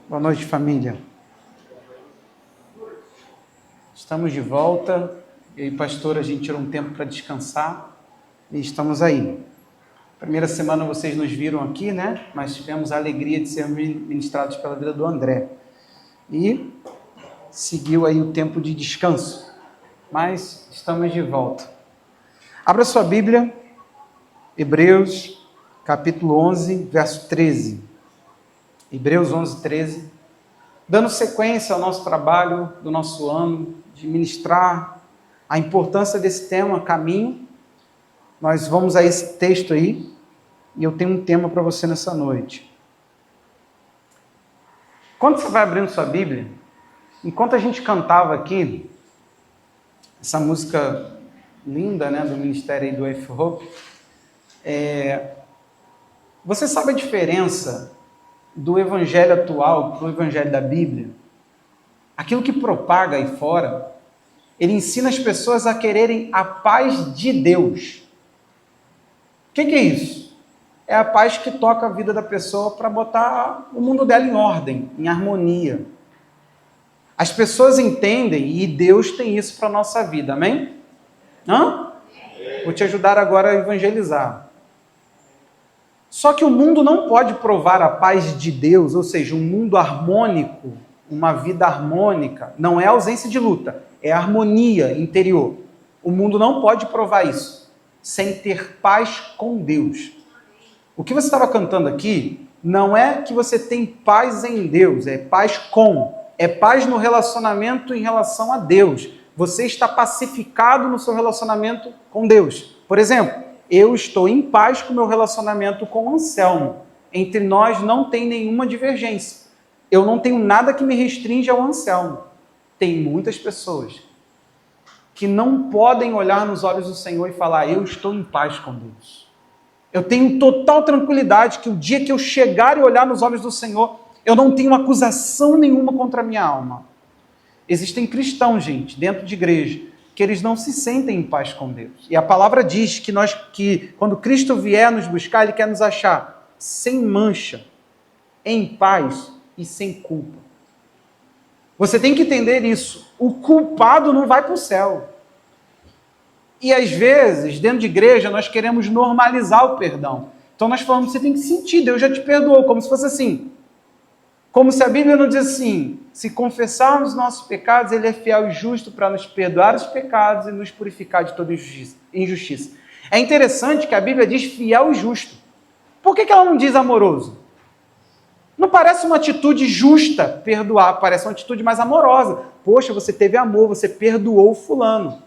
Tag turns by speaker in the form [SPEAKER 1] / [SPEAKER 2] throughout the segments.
[SPEAKER 1] Boa noite, família. Estamos de volta. Eu e pastor, a gente tirou um tempo para descansar e estamos aí. Primeira semana vocês nos viram aqui, né? Mas tivemos a alegria de ser ministrados pela vida do André. E seguiu aí o tempo de descanso. Mas estamos de volta. Abra sua Bíblia, Hebreus, capítulo 11, verso 13. Hebreus 11, 13. Dando sequência ao nosso trabalho do nosso ano, de ministrar a importância desse tema, caminho, nós vamos a esse texto aí, e eu tenho um tema para você nessa noite. Quando você vai abrindo sua Bíblia, enquanto a gente cantava aqui, essa música linda, né, do ministério aí do F-Hope, você sabe a diferença do evangelho atual para o evangelho da Bíblia? Aquilo que propaga aí fora, ele ensina as pessoas a quererem a paz de Deus. O que é isso? É a paz que toca a vida da pessoa para botar o mundo dela em ordem, em harmonia. As pessoas entendem e Deus tem isso para a nossa vida, amém? Vou te ajudar agora a evangelizar. Só que o mundo não pode provar a paz de Deus, ou seja, um mundo harmônico, uma vida harmônica. Não é ausência de luta, é harmonia interior. O mundo não pode provar isso sem ter paz com Deus. O que você estava cantando aqui não é que você tem paz em Deus, é paz com. É paz no relacionamento em relação a Deus. Você está pacificado no seu relacionamento com Deus. Por exemplo, eu estou em paz com o meu relacionamento com o Anselmo. Entre nós não tem nenhuma divergência. Eu não tenho nada que me restringe ao Anselmo. Tem muitas pessoas que não podem olhar nos olhos do Senhor e falar, eu estou em paz com Deus. Eu tenho total tranquilidade que o dia que eu chegar e olhar nos olhos do Senhor, eu não tenho acusação nenhuma contra a minha alma. Existem cristãos, gente, dentro de igreja, que eles não se sentem em paz com Deus. E a palavra diz que quando Cristo vier nos buscar, Ele quer nos achar sem mancha, em paz e sem culpa. Você tem que entender isso. O culpado não vai para o céu. E às vezes, dentro de igreja, nós queremos normalizar o perdão. Então nós falamos, você tem que sentir, Deus já te perdoou, como se fosse assim. Como se a Bíblia não diz assim, se confessarmos nossos pecados, Ele é fiel e justo para nos perdoar os pecados e nos purificar de toda injustiça. É interessante que a Bíblia diz fiel e justo. Por que ela não diz amoroso? Não parece uma atitude justa perdoar, parece uma atitude mais amorosa. Poxa, você teve amor, você perdoou o fulano.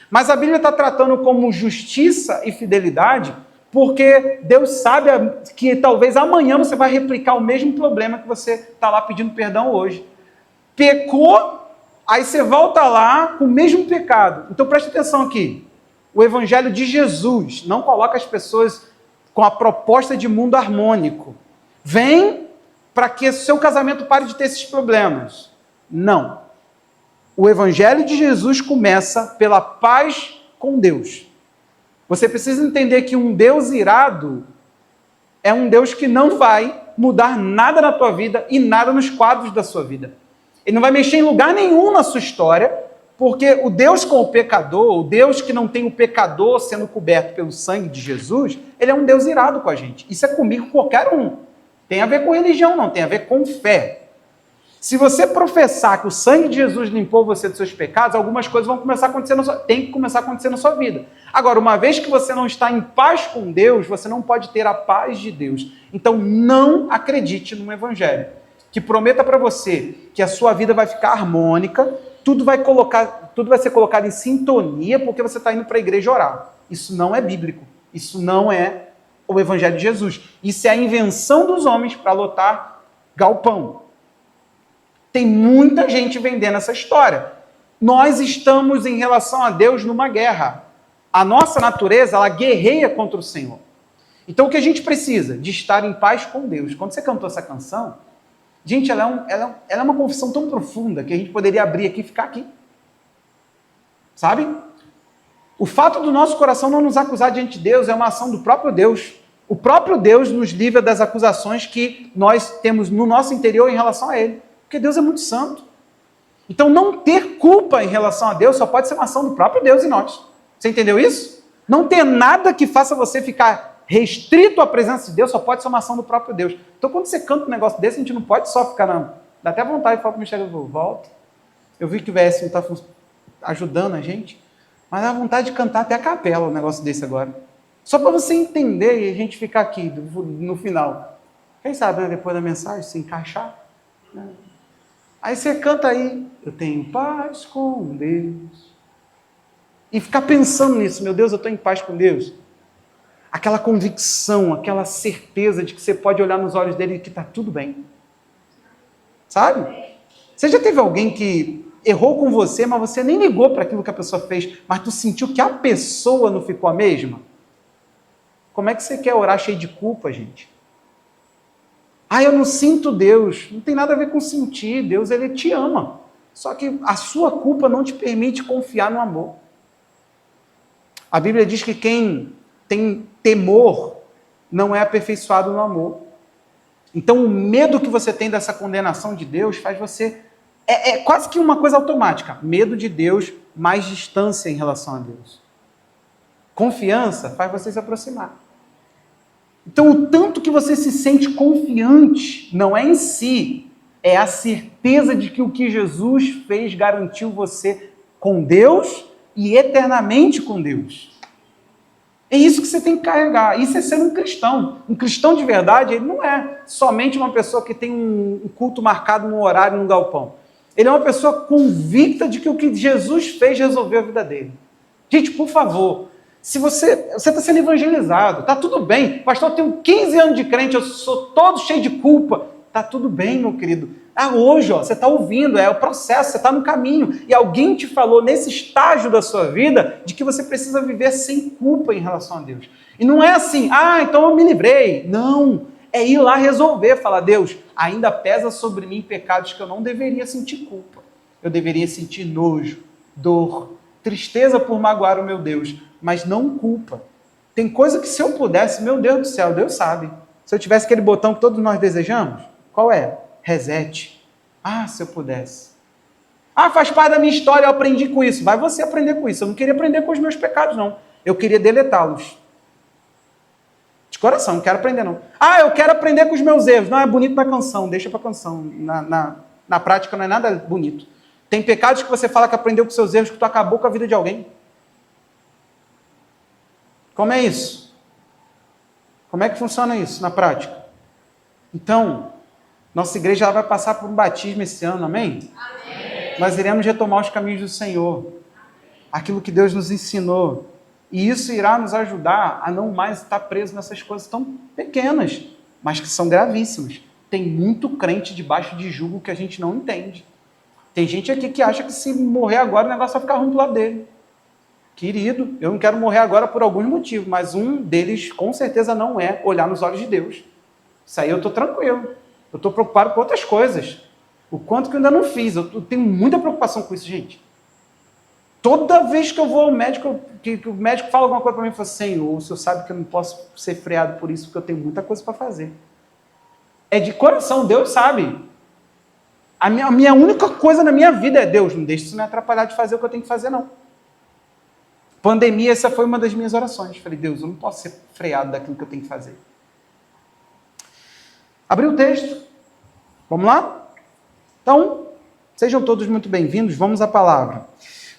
[SPEAKER 1] Mas a Bíblia está tratando como justiça e fidelidade, porque Deus sabe que talvez amanhã você vai replicar o mesmo problema que você está lá pedindo perdão hoje. Pecou, aí você volta lá com o mesmo pecado. Então preste atenção aqui. O Evangelho de Jesus não coloca as pessoas com a proposta de mundo harmônico. Vem para que seu casamento pare de ter esses problemas. Não. O Evangelho de Jesus começa pela paz com Deus. Você precisa entender que um Deus irado é um Deus que não vai mudar nada na tua vida e nada nos quadros da sua vida. Ele não vai mexer em lugar nenhum na sua história, porque o Deus com o pecador, o Deus que não tem o pecador sendo coberto pelo sangue de Jesus, ele é um Deus irado com a gente. Isso é comigo, com qualquer um. Tem a ver com religião, não, tem a ver com fé. Se você professar que o sangue de Jesus limpou você dos seus pecados, algumas coisas vão começar a acontecer tem que começar a acontecer na sua vida. Agora, uma vez que você não está em paz com Deus, você não pode ter a paz de Deus. Então, não acredite num evangelho que prometa para você que a sua vida vai ficar harmônica, tudo vai ser colocado em sintonia porque você está indo para a igreja orar. Isso não é bíblico. Isso não é o evangelho de Jesus. Isso é a invenção dos homens para lotar galpão. Tem muita gente vendendo essa história. Nós estamos, em relação a Deus, numa guerra. A nossa natureza, ela guerreia contra o Senhor. Então, o que a gente precisa? De estar em paz com Deus. Quando você cantou essa canção, gente, ela é uma confissão tão profunda que a gente poderia abrir aqui e ficar aqui. Sabe? O fato do nosso coração não nos acusar diante de Deus é uma ação do próprio Deus. O próprio Deus nos livra das acusações que nós temos no nosso interior em relação a Ele. Porque Deus é muito santo. Então, não ter culpa em relação a Deus só pode ser uma ação do próprio Deus em nós. Você entendeu isso? Não ter nada que faça você ficar restrito à presença de Deus só pode ser uma ação do próprio Deus. Então, quando você canta um negócio desse, a gente não pode só ficar na... Dá até vontade de falar para o Michel, volta. Eu vi que o VS não está ajudando a gente, mas dá vontade de cantar até a capela um negócio desse agora. Só para você entender e a gente ficar aqui no final. Quem sabe, né, depois da mensagem, se encaixar. Né? Aí você canta aí, eu tenho paz com Deus. E ficar pensando nisso, meu Deus, eu estou em paz com Deus. Aquela convicção, aquela certeza de que você pode olhar nos olhos dele e que está tudo bem. Sabe? Você já teve alguém que errou com você, mas você nem ligou para aquilo que a pessoa fez, mas tu sentiu que a pessoa não ficou a mesma? Como é que você quer orar cheio de culpa, gente? Ah, eu não sinto Deus. Não tem nada a ver com sentir. Deus, ele te ama. Só que a sua culpa não te permite confiar no amor. A Bíblia diz que quem tem temor não é aperfeiçoado no amor. Então, o medo que você tem dessa condenação de Deus faz você... É quase que uma coisa automática. Medo de Deus, mais distância em relação a Deus. Confiança faz você se aproximar. Então, o tanto que você se sente confiante não é em si, é a certeza de que o que Jesus fez garantiu você com Deus e eternamente com Deus. É isso que você tem que carregar. Isso é ser um cristão. Um cristão de verdade, ele não é somente uma pessoa que tem um culto marcado num horário, num galpão. Ele é uma pessoa convicta de que o que Jesus fez resolveu a vida dele. Gente, por favor, se você está sendo evangelizado, está tudo bem. Pastor, eu tenho 15 anos de crente, eu sou todo cheio de culpa. Está tudo bem, meu querido. Hoje, você está ouvindo, é o processo, você está no caminho. E alguém te falou nesse estágio da sua vida de que você precisa viver sem culpa em relação a Deus. E não é assim, então eu me livrei. Não, é ir lá resolver, falar, Deus, ainda pesa sobre mim pecados que eu não deveria sentir culpa. Eu deveria sentir nojo, dor, tristeza por magoar o meu Deus, mas não culpa. Tem coisa que se eu pudesse, meu Deus do céu, Deus sabe. Se eu tivesse aquele botão que todos nós desejamos, qual é? Reset. Se eu pudesse. Faz parte da minha história, eu aprendi com isso. Vai você aprender com isso. Eu não queria aprender com os meus pecados, não. Eu queria deletá-los. De coração, não quero aprender, não. Eu quero aprender com os meus erros. Não, é bonito na canção, deixa pra canção. Na prática não é nada bonito. Tem pecados que você fala que aprendeu com seus erros, que tu acabou com a vida de alguém. Como é isso? Como é que funciona isso na prática? Então, nossa igreja ela vai passar por um batismo esse ano, amém? Amém. Nós iremos retomar os caminhos do Senhor. Aquilo que Deus nos ensinou. E isso irá nos ajudar a não mais estar preso nessas coisas tão pequenas, mas que são gravíssimas. Tem muito crente debaixo de jugo que a gente não entende. Tem gente aqui que acha que se morrer agora o negócio vai ficar ruim do lado dele. Querido, eu não quero morrer agora por alguns motivos, mas um deles com certeza não é olhar nos olhos de Deus. Isso aí eu estou tranquilo. Eu estou preocupado com outras coisas. O quanto que eu ainda não fiz. Eu tenho muita preocupação com isso, gente. Toda vez que eu vou ao médico, que o médico fala alguma coisa para mim, eu falo, Senhor, o Senhor sabe que eu não posso ser freado por isso, porque eu tenho muita coisa para fazer. É de coração, Deus sabe. A minha única coisa na minha vida é, Deus, não deixe isso me atrapalhar de fazer o que eu tenho que fazer, não. Pandemia, essa foi uma das minhas orações. Falei, Deus, eu não posso ser freado daquilo que eu tenho que fazer. Abri o texto. Vamos lá? Então, sejam todos muito bem-vindos. Vamos à palavra.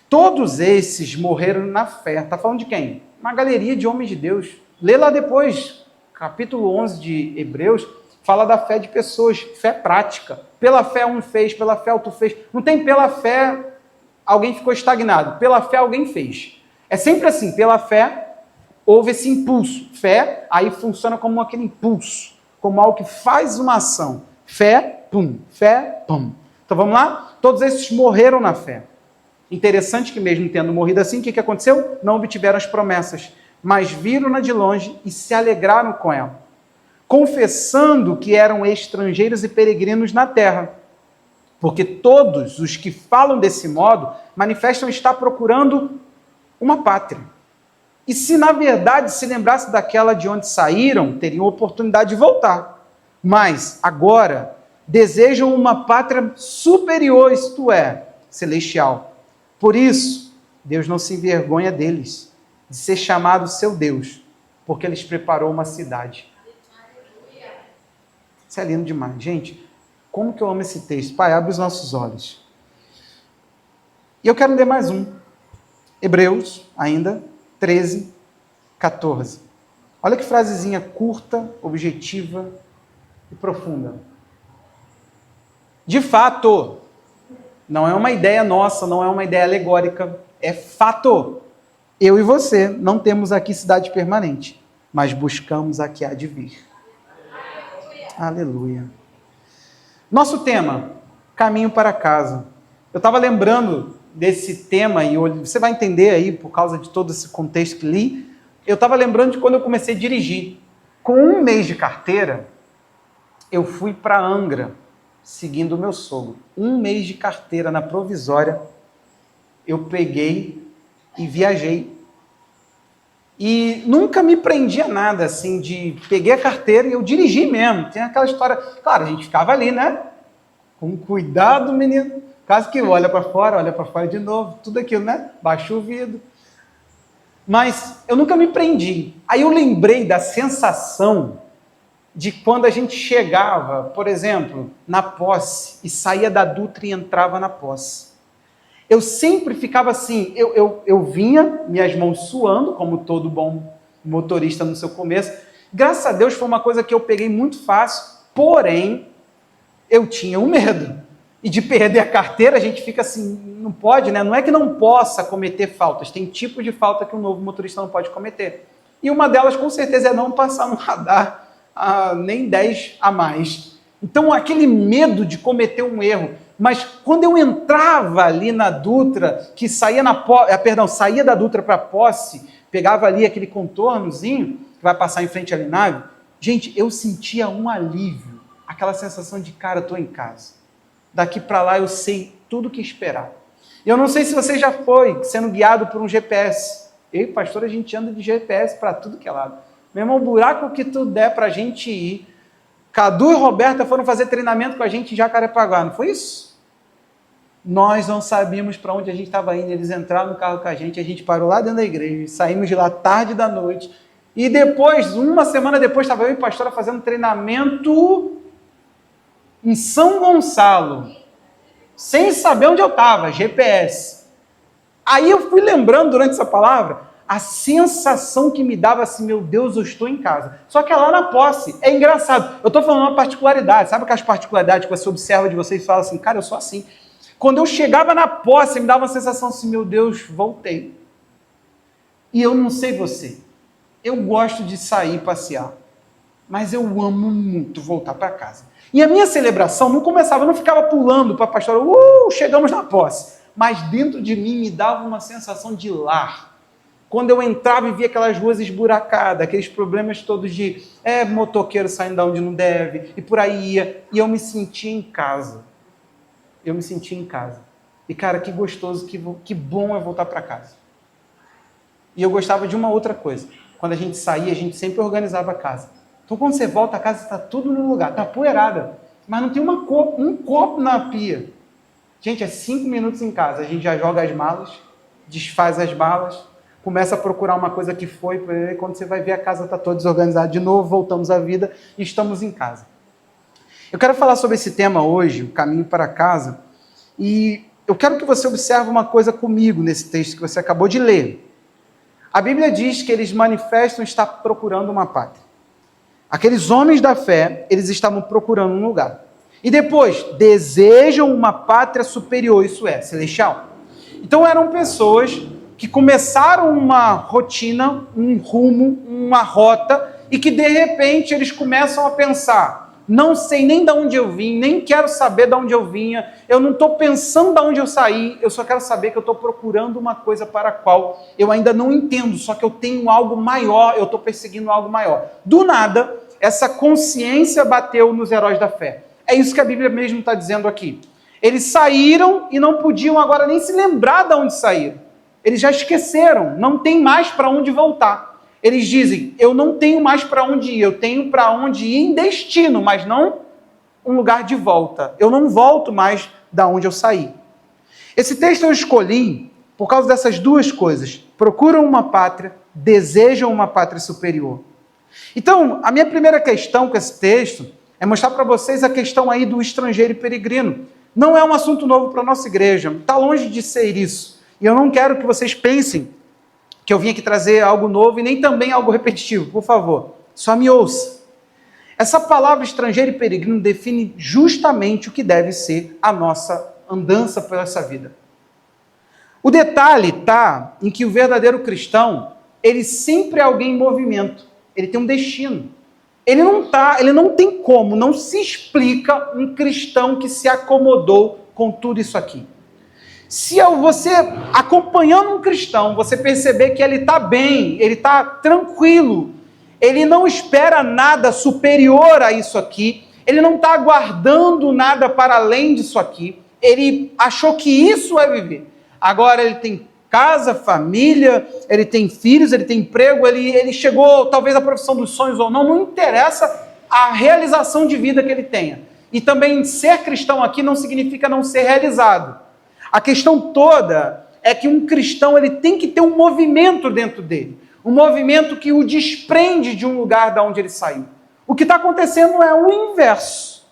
[SPEAKER 1] Todos esses morreram na fé. Está falando de quem? Uma galeria de homens de Deus. Lê lá depois, capítulo 11 de Hebreus, fala da fé de pessoas, fé prática. Pela fé um fez, pela fé outro fez. Não tem pela fé alguém ficou estagnado. Pela fé alguém fez. É sempre assim, pela fé houve esse impulso. Fé, aí funciona como aquele impulso. Como algo que faz uma ação. Fé, pum. Fé, pum. Então vamos lá? Todos esses morreram na fé. Interessante que mesmo tendo morrido assim, o que aconteceu? Não obtiveram as promessas, mas viram-na de longe e se alegraram com ela, confessando que eram estrangeiros e peregrinos na terra. Porque todos os que falam desse modo manifestam estar procurando uma pátria. E se na verdade se lembrasse daquela de onde saíram, teriam oportunidade de voltar. Mas agora desejam uma pátria superior, isto é, celestial. Por isso, Deus não se envergonha deles, de ser chamado seu Deus, porque Ele lhes preparou uma cidade. Isso é lindo demais. Gente, como que eu amo esse texto? Pai, abre os nossos olhos. E eu quero ler mais um. Hebreus, ainda, 13, 14. Olha que frasezinha curta, objetiva e profunda. De fato, não é uma ideia nossa, não é uma ideia alegórica, é fato. Eu e você não temos aqui cidade permanente, mas buscamos a que há de vir. Aleluia. Nosso tema, caminho para casa. Eu estava lembrando desse tema, e você vai entender aí, por causa de todo esse contexto que li, eu estava lembrando de quando eu comecei a dirigir. Com 1 mês de carteira, eu fui para Angra, seguindo o meu sogro. 1 mês de carteira na provisória, eu peguei e viajei. E nunca me prendi a nada, assim, peguei a carteira e eu dirigi mesmo. Tem aquela história, claro, a gente ficava ali, né? Com cuidado, menino. Caso que olha para fora de novo, tudo aquilo, né? Baixa o vidro. Mas eu nunca me prendi. Aí eu lembrei da sensação de quando a gente chegava, por exemplo, na posse, e saía da Dutra e entrava na posse. Eu sempre ficava assim, eu vinha, minhas mãos suando, como todo bom motorista no seu começo. Graças a Deus foi uma coisa que eu peguei muito fácil, porém, eu tinha um medo. E de perder a carteira, a gente fica assim, não pode, né? Não é que não possa cometer faltas, tem tipos de falta que um novo motorista não pode cometer. E uma delas, com certeza, é não passar no radar nem 10 a mais. Então, aquele medo de cometer um erro. Mas quando eu entrava ali na Dutra, que saía saía da Dutra para posse, pegava ali aquele contornozinho, que vai passar em frente à Linave, gente, eu sentia um alívio, aquela sensação de, cara, eu estou em casa. Daqui para lá eu sei tudo o que esperar. Eu não sei se você já foi sendo guiado por um GPS. Eu e pastor, a gente anda de GPS para tudo que é lado. Meu irmão, o buraco que tu der para a gente ir. Cadu e Roberta foram fazer treinamento com a gente em Jacarepaguá, não foi isso? Nós não sabíamos para onde a gente estava indo. Eles entraram no carro com a gente parou lá dentro da igreja, saímos de lá tarde da noite. E depois, uma semana depois, estava eu e a pastora fazendo treinamento em São Gonçalo, sem saber onde eu estava, GPS. Aí eu fui lembrando durante essa palavra, a sensação que me dava assim, meu Deus, eu estou em casa. Só que é lá na posse. É engraçado. Eu estou falando uma particularidade. Sabe aquelas particularidades que você observa de você e fala assim, cara, eu sou assim. Quando eu chegava na posse, me dava uma sensação assim, meu Deus, voltei. E eu não sei você. Eu gosto de sair e passear. Mas eu amo muito voltar para casa. E a minha celebração não começava, eu não ficava pulando para a pastora, chegamos na posse. Mas dentro de mim me dava uma sensação de lar. Quando eu entrava e via aquelas ruas esburacadas, aqueles problemas todos de motoqueiro saindo de onde não deve, e por aí ia, e eu me sentia em casa. Eu me sentia em casa. E cara, que gostoso, que bom é voltar para casa. E eu gostava de uma outra coisa. Quando a gente saía, a gente sempre organizava a casa. Então quando você volta, a casa está tudo no lugar, está poeirada, mas não tem um copo na pia. Gente, é 5 minutos em casa, a gente já joga as malas, desfaz as malas, começa a procurar uma coisa que foi, e quando você vai ver, a casa está toda desorganizada de novo, voltamos à vida e estamos em casa. Eu quero falar sobre esse tema hoje, o caminho para casa, e eu quero que você observe uma coisa comigo nesse texto que você acabou de ler. A Bíblia diz que eles manifestam estar procurando uma pátria. Aqueles homens da fé, eles estavam procurando um lugar. E depois, desejam uma pátria superior, isso é, celestial. Então eram pessoas que começaram uma rotina, um rumo, uma rota, e que de repente eles começam a pensar, não sei nem de onde eu vim, nem quero saber de onde eu vinha, eu não estou pensando de onde eu saí, eu só quero saber que eu estou procurando uma coisa para a qual eu ainda não entendo, só que eu tenho algo maior, eu estou perseguindo algo maior. Do nada, essa consciência bateu nos heróis da fé. É isso que a Bíblia mesmo está dizendo aqui. Eles saíram e não podiam agora nem se lembrar de onde saíram. Eles já esqueceram, não tem mais para onde voltar. Eles dizem, eu não tenho mais para onde ir, eu tenho para onde ir em destino, mas não um lugar de volta. Eu não volto mais da onde eu saí. Esse texto eu escolhi por causa dessas duas coisas. Procuram uma pátria, desejam uma pátria superior. Então, a minha primeira questão com esse texto é mostrar para vocês a questão aí do estrangeiro e peregrino. Não é um assunto novo para a nossa igreja, está longe de ser isso. E eu não quero que vocês pensem que eu vim aqui trazer algo novo e nem também algo repetitivo, por favor. Só me ouça. Essa palavra estrangeiro e peregrino define justamente o que deve ser a nossa andança por essa vida. O detalhe está em que o verdadeiro cristão, ele sempre é alguém em movimento, ele tem um destino. Ele não tem como, não se explica um cristão que se acomodou com tudo isso aqui. Se você, acompanhando um cristão, você perceber que ele está bem, ele está tranquilo, ele não espera nada superior a isso aqui, ele não está aguardando nada para além disso aqui, ele achou que isso é viver. Agora ele tem casa, família, ele tem filhos, ele tem emprego, ele chegou talvez à profissão dos sonhos ou não, não interessa a realização de vida que ele tenha. E também ser cristão aqui não significa não ser realizado. A questão toda é que um cristão ele tem que ter um movimento dentro dele, um movimento que o desprende de um lugar da onde ele saiu. O que está acontecendo é o inverso.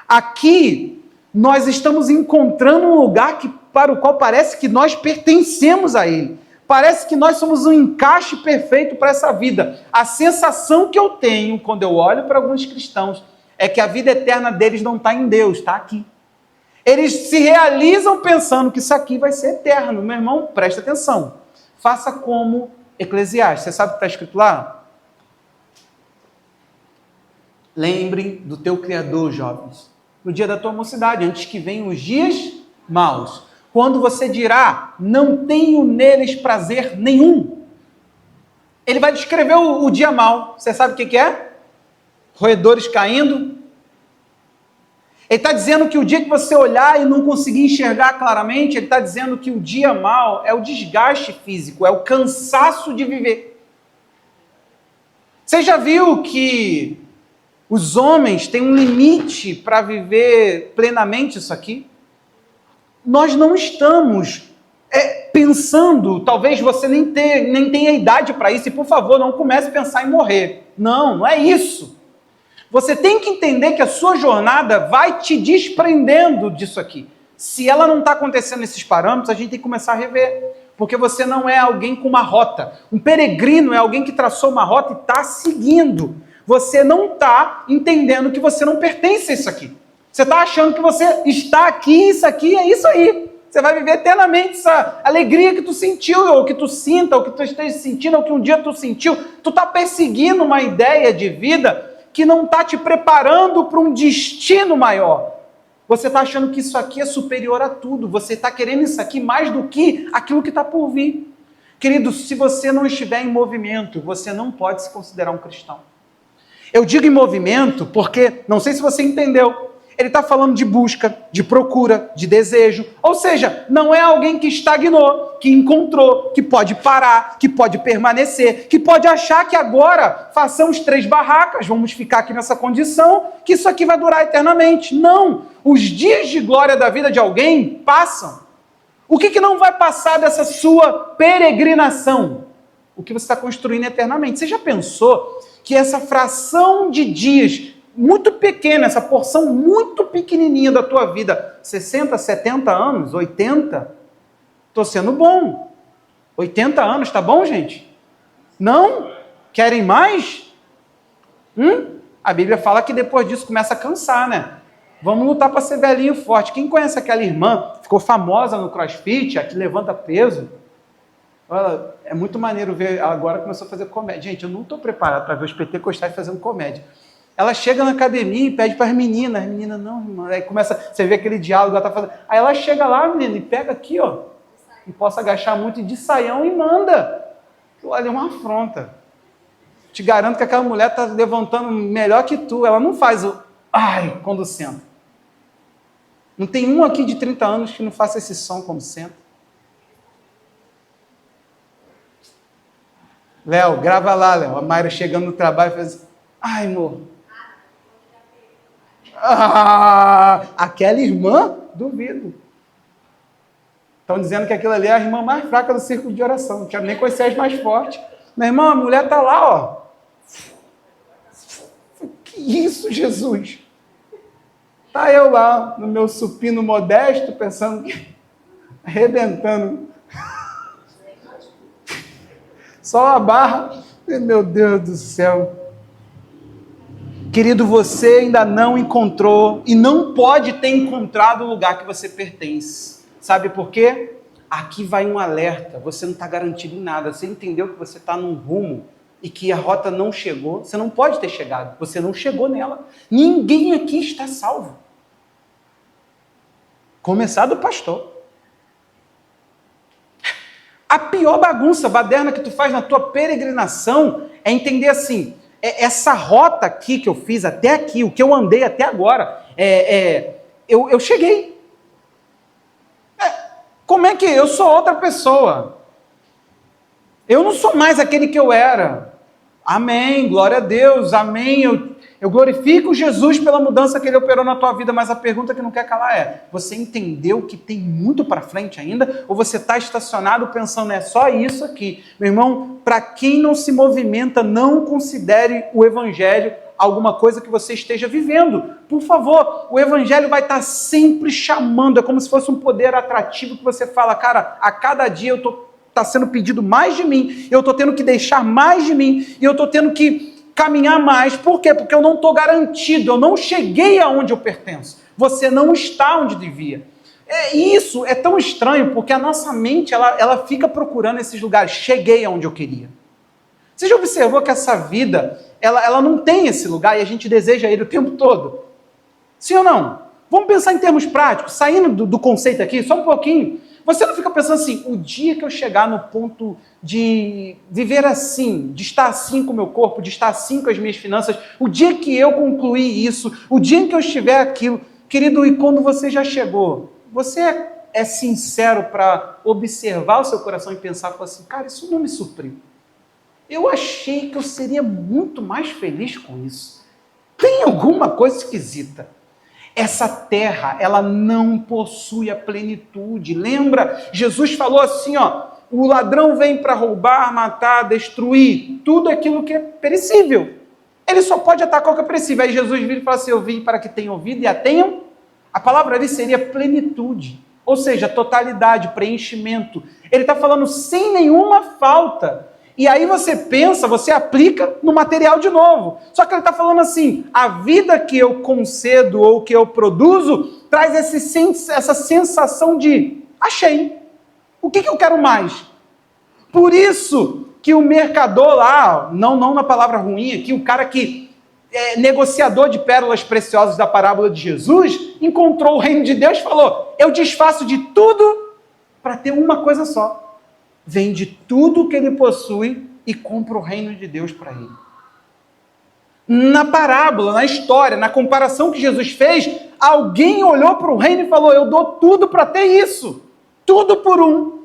[SPEAKER 1] Aqui nós estamos encontrando um lugar para o qual parece que nós pertencemos a ele. Parece que nós somos um encaixe perfeito para essa vida. A sensação que eu tenho quando eu olho para alguns cristãos é que a vida eterna deles não está em Deus, está aqui. Eles se realizam pensando que isso aqui vai ser eterno. Meu irmão, presta atenção. Faça como Eclesiastes. Você sabe o que está escrito lá? Lembrem do teu Criador, jovens, no dia da tua mocidade, antes que venham os dias maus. Quando você dirá, não tenho neles prazer nenhum. Ele vai descrever o dia mau. Você sabe o que é? Roedores caindo. Ele está dizendo que o dia que você olhar e não conseguir enxergar claramente, ele está dizendo que o dia mau é o desgaste físico, é o cansaço de viver. Você já viu que os homens têm um limite para viver plenamente isso aqui? Nós não estamos pensando, talvez você nem tenha idade para isso, e por favor, não comece a pensar em morrer. Não, não é isso. Você tem que entender que a sua jornada vai te desprendendo disso aqui. Se ela não está acontecendo nesses parâmetros, a gente tem que começar a rever. Porque você não é alguém com uma rota. Um peregrino é alguém que traçou uma rota e está seguindo. Você não está entendendo que você não pertence a isso aqui. Você está achando que você está aqui, isso aqui é isso aí. Você vai viver eternamente essa alegria que tu sentiu, ou que tu sinta, ou que tu esteja sentindo, ou que um dia tu sentiu. Tu está perseguindo uma ideia de vida que não está te preparando para um destino maior. Você está achando que isso aqui é superior a tudo. Você está querendo isso aqui mais do que aquilo que está por vir. Querido, se você não estiver em movimento, você não pode se considerar um cristão. Eu digo em movimento porque, não sei se você entendeu, ele está falando de busca, de procura, de desejo. Ou seja, não é alguém que estagnou, que encontrou, que pode parar, que pode permanecer, que pode achar que agora façamos 3 barracas, vamos ficar aqui nessa condição, que isso aqui vai durar eternamente. Não! Os dias de glória da vida de alguém passam. O que não vai passar dessa sua peregrinação? O que você está construindo eternamente. Você já pensou que essa fração de dias muito pequena, essa porção muito pequenininha da tua vida, 60, 70 anos, 80, estou sendo bom. 80 anos, tá bom, gente? Não? Querem mais? A Bíblia fala que depois disso começa a cansar, né? Vamos lutar para ser velhinho forte. Quem conhece aquela irmã, ficou famosa no CrossFit, a que levanta peso? Olha, é muito maneiro ver, ela agora começou a fazer comédia. Gente, eu não estou preparado para ver os pentecostais fazendo comédia. Ela chega na academia e pede para as meninas, não, irmã. Aí começa, você vê aquele diálogo, ela tá fazendo. Aí ela chega lá, menina, e pega aqui, ó, e possa agachar muito de saião e manda. Aquilo ali é uma afronta. Te garanto que aquela mulher está levantando melhor que tu. Ela não faz o ai quando senta. Não tem um aqui de 30 anos que não faça esse som quando senta. Léo, grava lá, Léo. A Mayra chegando no trabalho e faz assim, ai, amor. Aquela irmã, duvido. Estão dizendo que aquilo ali é a irmã mais fraca do círculo de oração. Não quero nem conhecer as mais fortes. Meu irmão, a mulher está lá, ó. Que isso, Jesus? Tá eu lá, no meu supino modesto, pensando que... arrebentando. Só a barra. Meu Deus do céu. Querido, você ainda não encontrou e não pode ter encontrado o lugar que você pertence. Sabe por quê? Aqui vai um alerta. Você não está garantido em nada. Você entendeu que você está num rumo e que a rota não chegou? Você não pode ter chegado. Você não chegou nela. Ninguém aqui está salvo. Começar do pastor. A pior bagunça baderna que tu faz na tua peregrinação é entender assim, essa rota aqui que eu fiz até aqui, o que eu andei até agora, eu cheguei. Como é que eu sou outra pessoa? Eu não sou mais aquele que eu era. Amém, glória a Deus, amém. Eu glorifico Jesus pela mudança que Ele operou na tua vida, mas a pergunta que não quer calar é, você entendeu que tem muito para frente ainda? Ou você está estacionado pensando, é só isso aqui? Meu irmão, para quem não se movimenta, não considere o Evangelho alguma coisa que você esteja vivendo. Por favor, o Evangelho vai estar sempre chamando, é como se fosse um poder atrativo que você fala, cara, a cada dia está sendo pedido mais de mim, eu estou tendo que deixar mais de mim, e eu estou tendo que caminhar mais. Por quê? Porque eu não estou garantido, eu não cheguei aonde eu pertenço. Você não está onde devia. Isso é tão estranho, porque a nossa mente, ela fica procurando esses lugares. Cheguei aonde eu queria. Você já observou que essa vida, ela não tem esse lugar e a gente deseja ele o tempo todo? Sim ou não? Vamos pensar em termos práticos, saindo do conceito aqui, só um pouquinho. Você não fica pensando assim, o dia que eu chegar no ponto de viver assim, de estar assim com o meu corpo, de estar assim com as minhas finanças, o dia que eu concluir isso, o dia em que eu estiver aquilo, querido, e quando você já chegou, você é sincero para observar o seu coração e pensar assim, cara, isso não me supriu. Eu achei que eu seria muito mais feliz com isso. Tem alguma coisa esquisita. Essa terra, ela não possui a plenitude. Lembra? Jesus falou assim, ó, o ladrão vem para roubar, matar, destruir tudo aquilo que é perecível. Ele só pode atacar o que é perecível. Aí Jesus vira e fala assim, eu vim para que tenham vida e a tenham. A palavra ali seria plenitude, ou seja, totalidade, preenchimento. Ele está falando sem nenhuma falta. E aí você pensa, você aplica no material de novo. Só que ele está falando assim, a vida que eu concedo ou que eu produzo traz essa sensação de achei. O que eu quero mais? Por isso que o mercador lá, não na palavra ruim aqui, o cara que é negociador de pérolas preciosas da parábola de Jesus, encontrou o reino de Deus e falou, eu desfaço de tudo para ter uma coisa só. Vende tudo que ele possui e compra o reino de Deus para ele. Na parábola, na história, na comparação que Jesus fez, alguém olhou para o reino e falou, eu dou tudo para ter isso. Tudo por um.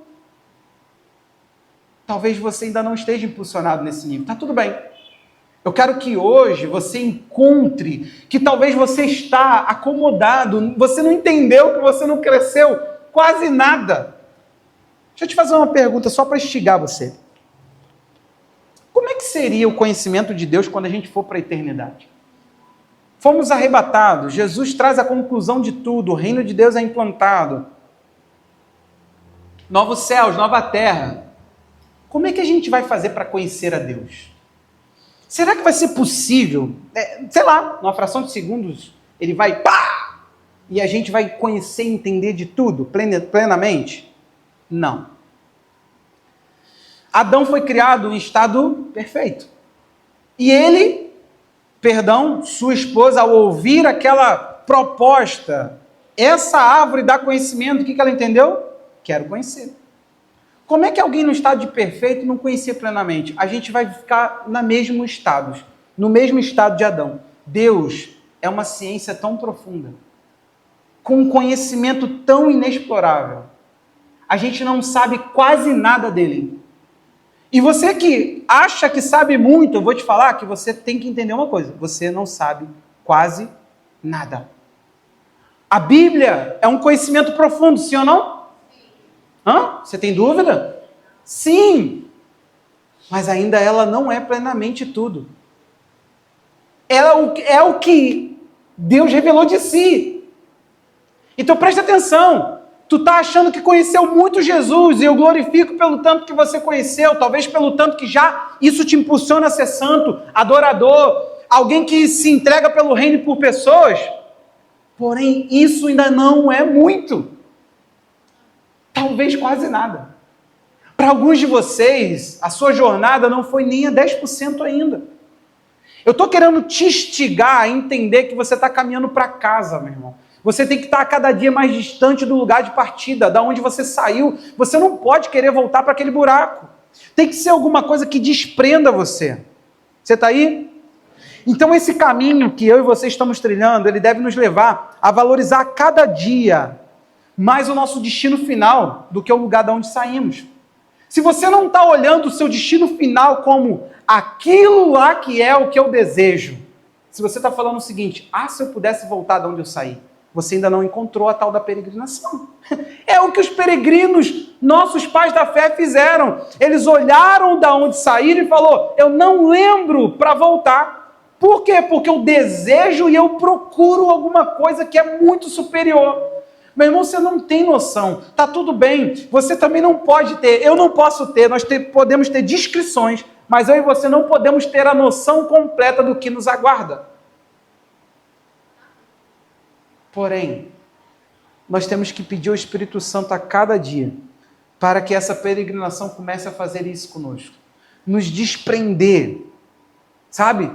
[SPEAKER 1] Talvez você ainda não esteja impulsionado nesse nível. Tá tudo bem. Eu quero que hoje você encontre que talvez você está acomodado, você não entendeu que você não cresceu quase nada. Deixa eu te fazer uma pergunta só para instigar você. Como é que seria o conhecimento de Deus quando a gente for para a eternidade? Fomos arrebatados, Jesus traz a conclusão de tudo, o reino de Deus é implantado. Novos céus, nova terra. Como é que a gente vai fazer para conhecer a Deus? Será que vai ser possível? Sei lá, numa fração de segundos, ele vai pá! E a gente vai conhecer e entender de tudo plenamente? Não. Adão foi criado em estado perfeito. E ele, sua esposa, ao ouvir aquela proposta, essa árvore dá conhecimento, o que ela entendeu? Quero conhecer. Como é que alguém no estado de perfeito não conhecia plenamente? A gente vai ficar no mesmo estado de Adão. Deus é uma ciência tão profunda, com um conhecimento tão inexplorável. A gente não sabe quase nada dele. E você que acha que sabe muito, eu vou te falar que você tem que entender uma coisa: você não sabe quase nada. A Bíblia é um conhecimento profundo, sim ou não? Hã? Você tem dúvida? Sim. Mas ainda ela não é plenamente tudo. Ela é o que Deus revelou de si. Então preste atenção. Tu tá achando que conheceu muito Jesus, e eu glorifico pelo tanto que você conheceu, talvez pelo tanto que já isso te impulsiona a ser santo, adorador, alguém que se entrega pelo reino e por pessoas. Porém, isso ainda não é muito. Talvez quase nada. Para alguns de vocês, a sua jornada não foi nem a 10% ainda. Eu estou querendo te instigar a entender que você está caminhando para casa, meu irmão. Você tem que estar cada dia mais distante do lugar de partida, da onde você saiu. Você não pode querer voltar para aquele buraco. Tem que ser alguma coisa que desprenda você. Você está aí? Então esse caminho que eu e você estamos trilhando, ele deve nos levar a valorizar cada dia mais o nosso destino final do que o lugar de onde saímos. Se você não está olhando o seu destino final como aquilo lá que é o que eu desejo, se você está falando o seguinte: se eu pudesse voltar de onde eu saí, você ainda não encontrou a tal da peregrinação. É o que os peregrinos, nossos pais da fé, fizeram. Eles olharam da onde saíram e falaram: eu não lembro para voltar. Por quê? Porque eu desejo e eu procuro alguma coisa que é muito superior. Meu irmão, você não tem noção. Tá tudo bem. Você também não pode ter. Eu não posso ter. Nós podemos ter descrições, mas eu e você não podemos ter a noção completa do que nos aguarda. Porém, nós temos que pedir ao Espírito Santo a cada dia para que essa peregrinação comece a fazer isso conosco. Nos desprender. Sabe?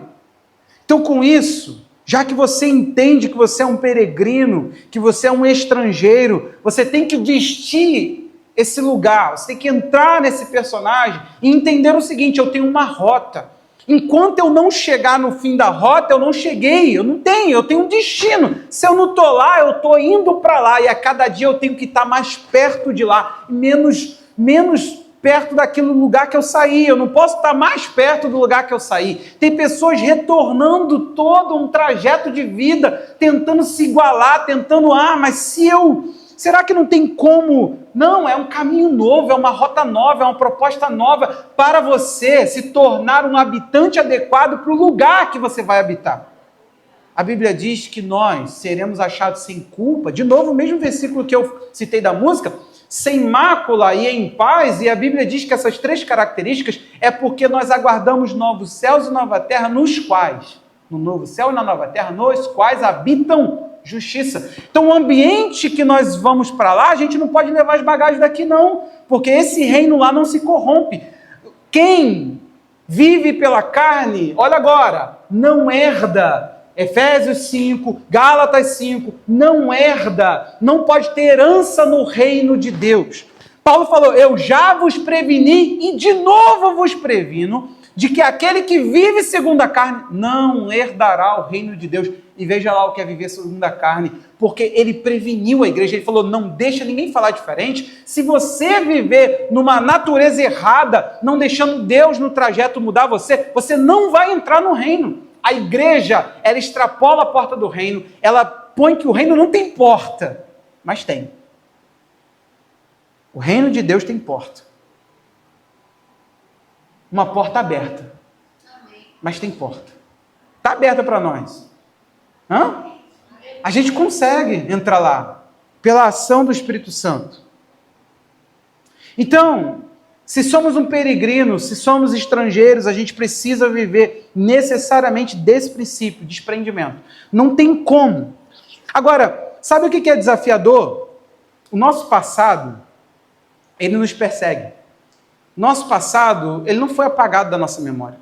[SPEAKER 1] Então, com isso, já que você entende que você é um peregrino, que você é um estrangeiro, você tem que vestir esse lugar, você tem que entrar nesse personagem e entender o seguinte: eu tenho uma rota. Enquanto eu não chegar no fim da rota, eu não cheguei, eu tenho um destino. Se eu não estou lá, eu estou indo para lá, e a cada dia eu tenho que estar mais perto de lá, menos perto daquele lugar que eu saí. Eu não posso estar mais perto do lugar que eu saí. Tem pessoas retornando todo um trajeto de vida, tentando se igualar, tentando, mas será que não tem como? Não, é um caminho novo, é uma rota nova, é uma proposta nova para você se tornar um habitante adequado para o lugar que você vai habitar. A Bíblia diz que nós seremos achados sem culpa. De novo, o mesmo versículo que eu citei da música: sem mácula e em paz. E a Bíblia diz que essas 3 características é porque nós aguardamos novos céus e nova terra, nos quais, no novo céu e na nova terra, nos quais habitam justiça. Então o ambiente que nós vamos para lá, a gente não pode levar as bagagens daqui não, porque esse reino lá não se corrompe. Quem vive pela carne, olha agora, não herda. Efésios 5, Gálatas 5, não herda, não pode ter herança no reino de Deus. Paulo falou: eu já vos preveni e de novo vos previno de que aquele que vive segundo a carne não herdará o reino de Deus. E veja lá o que é viver segundo a carne, porque ele preveniu a igreja. Ele falou: não deixa ninguém falar diferente. Se você viver numa natureza errada, não deixando Deus no trajeto mudar você, você não vai entrar no reino. A igreja, ela extrapola a porta do reino, ela põe que o reino não tem porta, mas tem. O reino de Deus tem porta. Uma porta aberta. Mas tem porta. Está aberta para nós. A gente consegue entrar lá, pela ação do Espírito Santo. Então, se somos um peregrino, se somos estrangeiros, a gente precisa viver necessariamente desse princípio, desprendimento. Não tem como. Agora, sabe o que é desafiador? O nosso passado, ele nos persegue. Nosso passado, ele não foi apagado da nossa memória.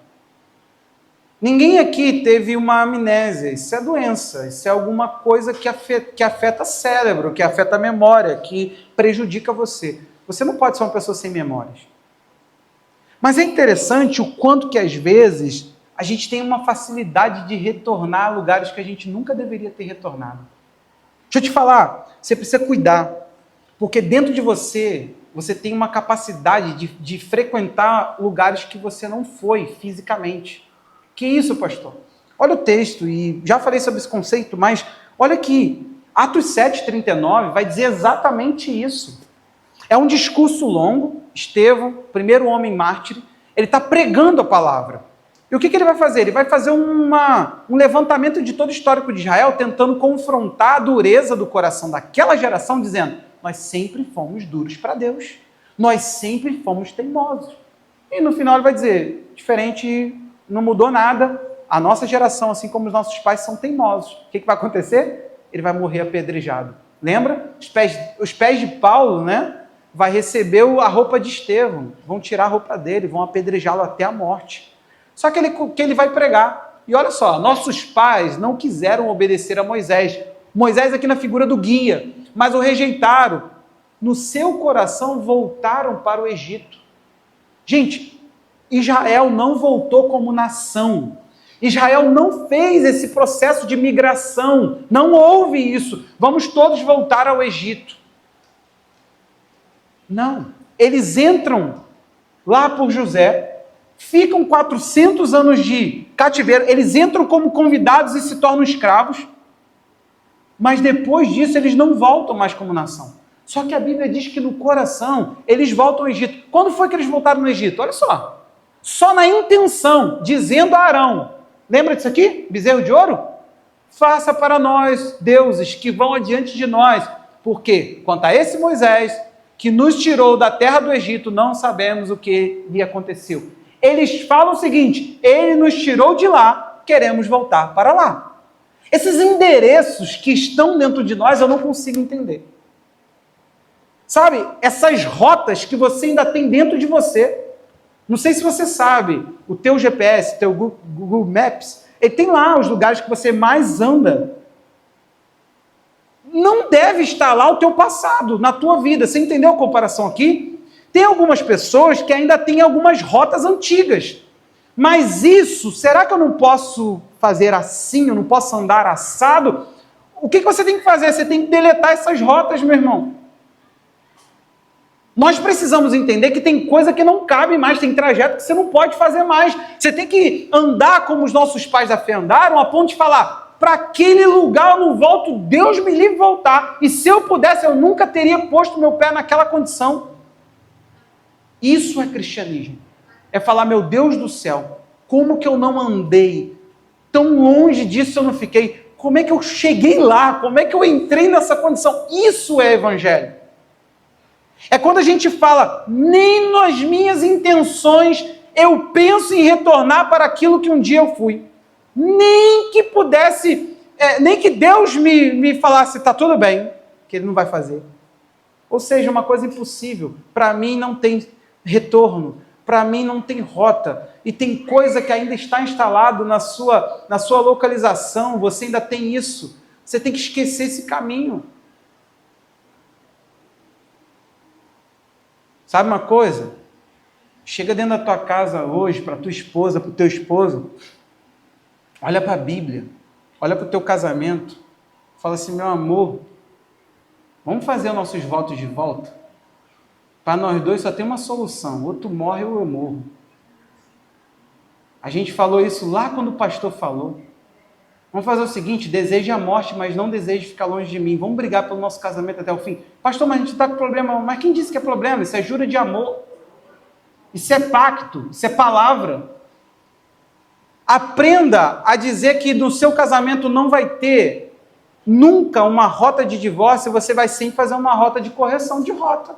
[SPEAKER 1] Ninguém aqui teve uma amnésia. Isso é doença, isso é alguma coisa que afeta cérebro, que afeta a memória, que prejudica você. Você não pode ser uma pessoa sem memórias. Mas é interessante o quanto que às vezes a gente tem uma facilidade de retornar a lugares que a gente nunca deveria ter retornado. Deixa eu te falar, você precisa cuidar, porque dentro de você você tem uma capacidade de frequentar lugares que você não foi fisicamente. Que isso, pastor? Olha o texto, e já falei sobre esse conceito, mas olha aqui, Atos 7,39 vai dizer exatamente isso. É um discurso longo, Estevão, primeiro homem mártir, ele está pregando a palavra. E o que ele vai fazer? Ele vai fazer um levantamento de todo o histórico de Israel, tentando confrontar a dureza do coração daquela geração, dizendo: nós sempre fomos duros para Deus. Nós sempre fomos teimosos. E no final ele vai dizer: diferente, não mudou nada. A nossa geração, assim como os nossos pais, são teimosos. O que vai acontecer? Ele vai morrer apedrejado. Lembra? Os pés de Paulo, né? Vai receber a roupa de Estevão. Vão tirar a roupa dele, vão apedrejá-lo até a morte. Só que ele vai pregar. E olha só, nossos pais não quiseram obedecer a Moisés. Moisés aqui na figura do guia, mas o rejeitaram. No seu coração voltaram para o Egito. Gente, Israel não voltou como nação. Israel não fez esse processo de migração. Não houve isso. Vamos todos voltar ao Egito. Não. Eles entram lá por José, ficam 400 anos de cativeiro, eles entram como convidados e se tornam escravos, mas depois disso eles não voltam mais como nação. Só que a Bíblia diz que no coração eles voltam ao Egito. Quando foi que eles voltaram no Egito? Olha só na intenção, dizendo a Arão, lembra disso aqui? Bezerro de ouro? Faça para nós deuses que vão adiante de nós, porque quanto a esse Moisés, que nos tirou da terra do Egito, não sabemos o que lhe aconteceu. Eles falam o seguinte: ele nos tirou de lá, queremos voltar para lá. Esses endereços que estão dentro de nós, eu não consigo entender. Sabe, essas rotas que você ainda tem dentro de você. Não sei se você sabe, o teu GPS, teu Google Maps, ele tem lá os lugares que você mais anda. Não deve estar lá o teu passado, na tua vida. Você entendeu a comparação aqui? Tem algumas pessoas que ainda têm algumas rotas antigas. Mas isso, será que eu não posso fazer assim? Eu não posso andar assado? O que você tem que fazer? Você tem que deletar essas rotas, meu irmão. Nós precisamos entender que tem coisa que não cabe mais, tem trajeto que você não pode fazer mais. Você tem que andar como os nossos pais da fé andaram, a ponto de falar: para aquele lugar eu não volto, Deus me livre de voltar. E se eu pudesse, eu nunca teria posto meu pé naquela condição. Isso é cristianismo. É falar: meu Deus do céu, como que eu não andei tão longe disso, eu não fiquei? Como é que eu cheguei lá? Como é que eu entrei nessa condição? Isso é evangelho. É quando a gente fala: nem nas minhas intenções eu penso em retornar para aquilo que um dia eu fui. Nem que pudesse, nem que Deus me falasse: está tudo bem, que Ele não vai fazer. Ou seja, uma coisa impossível. Para mim não tem retorno, para mim não tem rota, e tem coisa que ainda está instalado na sua localização, você ainda tem isso, você tem que esquecer esse caminho. Sabe uma coisa? Chega dentro da tua casa hoje, para tua esposa, para o teu esposo, olha para a Bíblia, olha para o teu casamento, fala assim: meu amor, vamos fazer nossos votos de volta? Para nós dois só tem uma solução: ou tu morre ou eu morro. A gente falou isso lá quando o pastor falou. Vamos fazer o seguinte: deseje a morte, mas não deseje ficar longe de mim. Vamos brigar pelo nosso casamento até o fim. Pastor, mas a gente está com problema. Mas quem disse que é problema? Isso é jura de amor. Isso é pacto. Isso é palavra. Aprenda a dizer que no seu casamento não vai ter nunca uma rota de divórcio, você vai sim fazer uma rota de correção de rota.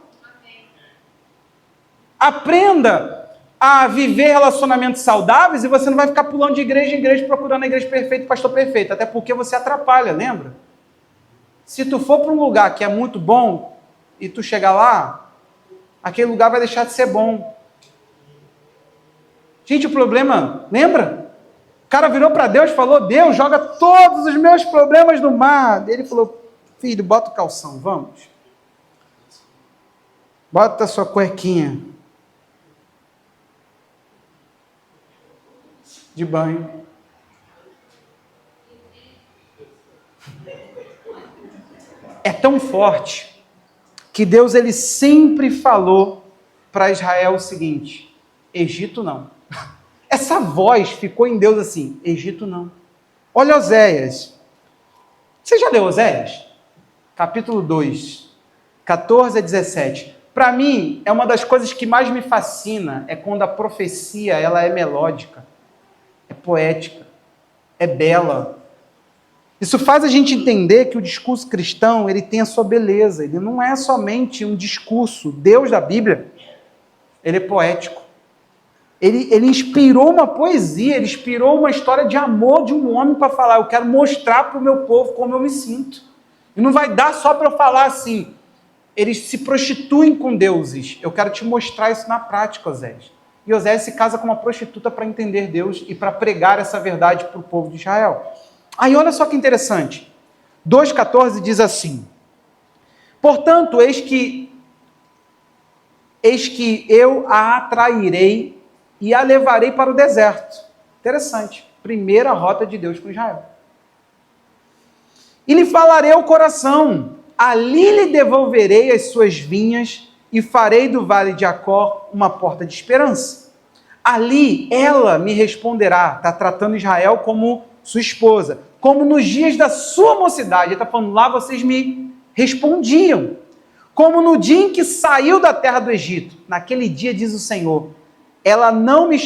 [SPEAKER 1] Aprenda a viver relacionamentos saudáveis e você não vai ficar pulando de igreja em igreja procurando a igreja perfeita, o pastor perfeito, até porque você atrapalha, lembra? Se tu for para um lugar que é muito bom e tu chegar lá, aquele lugar vai deixar de ser bom. Gente, o problema, lembra? O cara virou para Deus e falou: Deus, joga todos os meus problemas no mar. Ele falou: filho, bota o calção, vamos. Bota a sua cuequinha de banho. É tão forte que Deus ele sempre falou para Israel o seguinte: Egito não. Essa voz ficou em Deus assim: Egito não. Olha Oséias. Você já leu Oséias? Capítulo 2, 14 a 17. Para mim, é uma das coisas que mais me fascina, é quando a profecia ela é melódica, é poética, é bela. Isso faz a gente entender que o discurso cristão ele tem a sua beleza, ele não é somente um discurso. Deus da Bíblia, ele é poético. Ele inspirou uma poesia, ele inspirou uma história de amor de um homem para falar: eu quero mostrar para o meu povo como eu me sinto. E não vai dar só para eu falar assim, eles se prostituem com deuses. Eu quero te mostrar isso na prática, Oséias. E Oséias se casa com uma prostituta para entender Deus e para pregar essa verdade para o povo de Israel. Aí olha só que interessante. 2,14 diz assim: portanto, eis que eu a atrairei e a levarei para o deserto. Interessante. Primeira rota de Deus com Israel. E lhe falarei ao coração, ali lhe devolverei as suas vinhas e farei do vale de Acor uma porta de esperança. Ali ela me responderá, está tratando Israel como sua esposa, como nos dias da sua mocidade. Ele está falando, lá vocês me respondiam. Como no dia em que saiu da terra do Egito, naquele dia diz o Senhor, ela me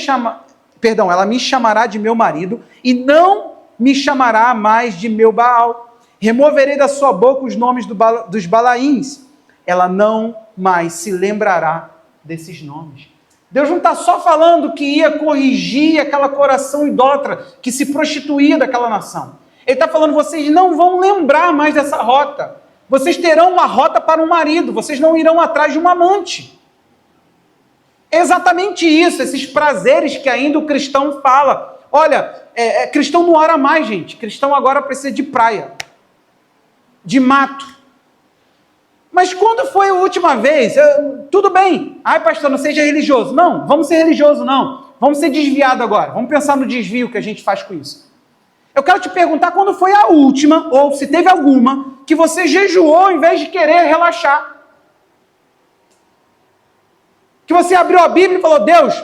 [SPEAKER 1] chamará de meu marido e não me chamará mais de meu Baal. Removerei da sua boca os nomes dos Balaíns. Ela não mais se lembrará desses nomes. Deus não está só falando que ia corrigir aquela coração idólatra que se prostituía daquela nação. Ele está falando, vocês não vão lembrar mais dessa rota. Vocês terão uma rota para um marido, vocês não irão atrás de um amante. É exatamente isso, esses prazeres que ainda o cristão fala. Olha, cristão não ora mais, gente. Cristão agora precisa de praia, de mato. Mas quando foi a última vez? Tudo bem. Ai, pastor, não seja religioso. Não, vamos ser religioso, não. Vamos ser desviado agora. Vamos pensar no desvio que a gente faz com isso. Eu quero te perguntar quando foi a última, ou se teve alguma, que você jejuou ao invés de querer relaxar. Que você abriu a Bíblia e falou, Deus,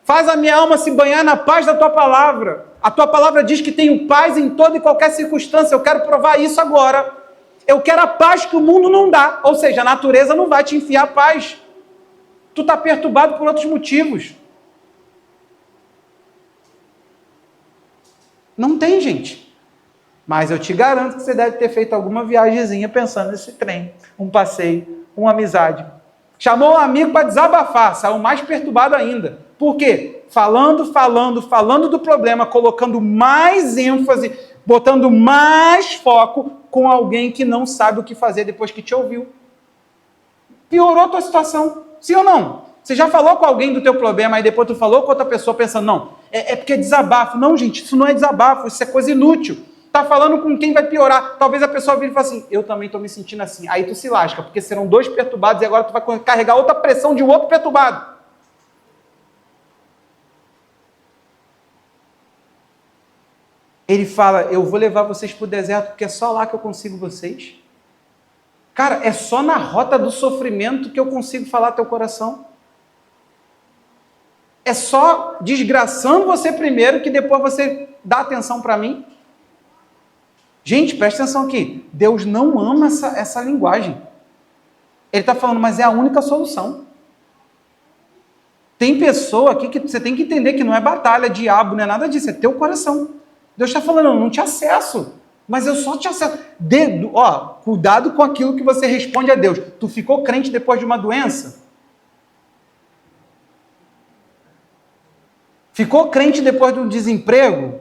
[SPEAKER 1] faz a minha alma se banhar na paz da tua palavra. A tua palavra diz que tenho paz em toda e qualquer circunstância. Eu quero provar isso agora. Eu quero a paz que o mundo não dá. Ou seja, a natureza não vai te enfiar paz. Tu está perturbado por outros motivos. Não tem, gente. Mas eu te garanto que você deve ter feito alguma viagemzinha pensando nesse trem. Um passeio, uma amizade. Chamou um amigo para desabafar, saiu mais perturbado ainda. Por quê? Falando do problema, colocando mais ênfase, botando mais foco com alguém que não sabe o que fazer depois que te ouviu. Piorou a tua situação, sim ou não? Você já falou com alguém do teu problema, aí depois tu falou com outra pessoa pensando, não, é porque é desabafo. Não, gente, isso não é desabafo, isso é coisa inútil. Tá falando com quem vai piorar. Talvez a pessoa vire e fale assim, eu também estou me sentindo assim. Aí tu se lasca, porque serão dois perturbados e agora tu vai carregar outra pressão de um outro perturbado. Ele fala, eu vou levar vocês para o deserto, porque é só lá que eu consigo vocês. Cara, é só na rota do sofrimento que eu consigo falar teu coração. É só desgraçando você primeiro, que depois você dá atenção para mim. Gente, presta atenção aqui. Deus não ama essa linguagem. Ele está falando, mas é a única solução. Tem pessoa aqui que você tem que entender que não é batalha, diabo, não é nada disso, é teu coração. Deus está falando, eu não te acesso, mas eu só te acesso. Cuidado com aquilo que você responde a Deus. Tu ficou crente depois de uma doença? Ficou crente depois de um desemprego?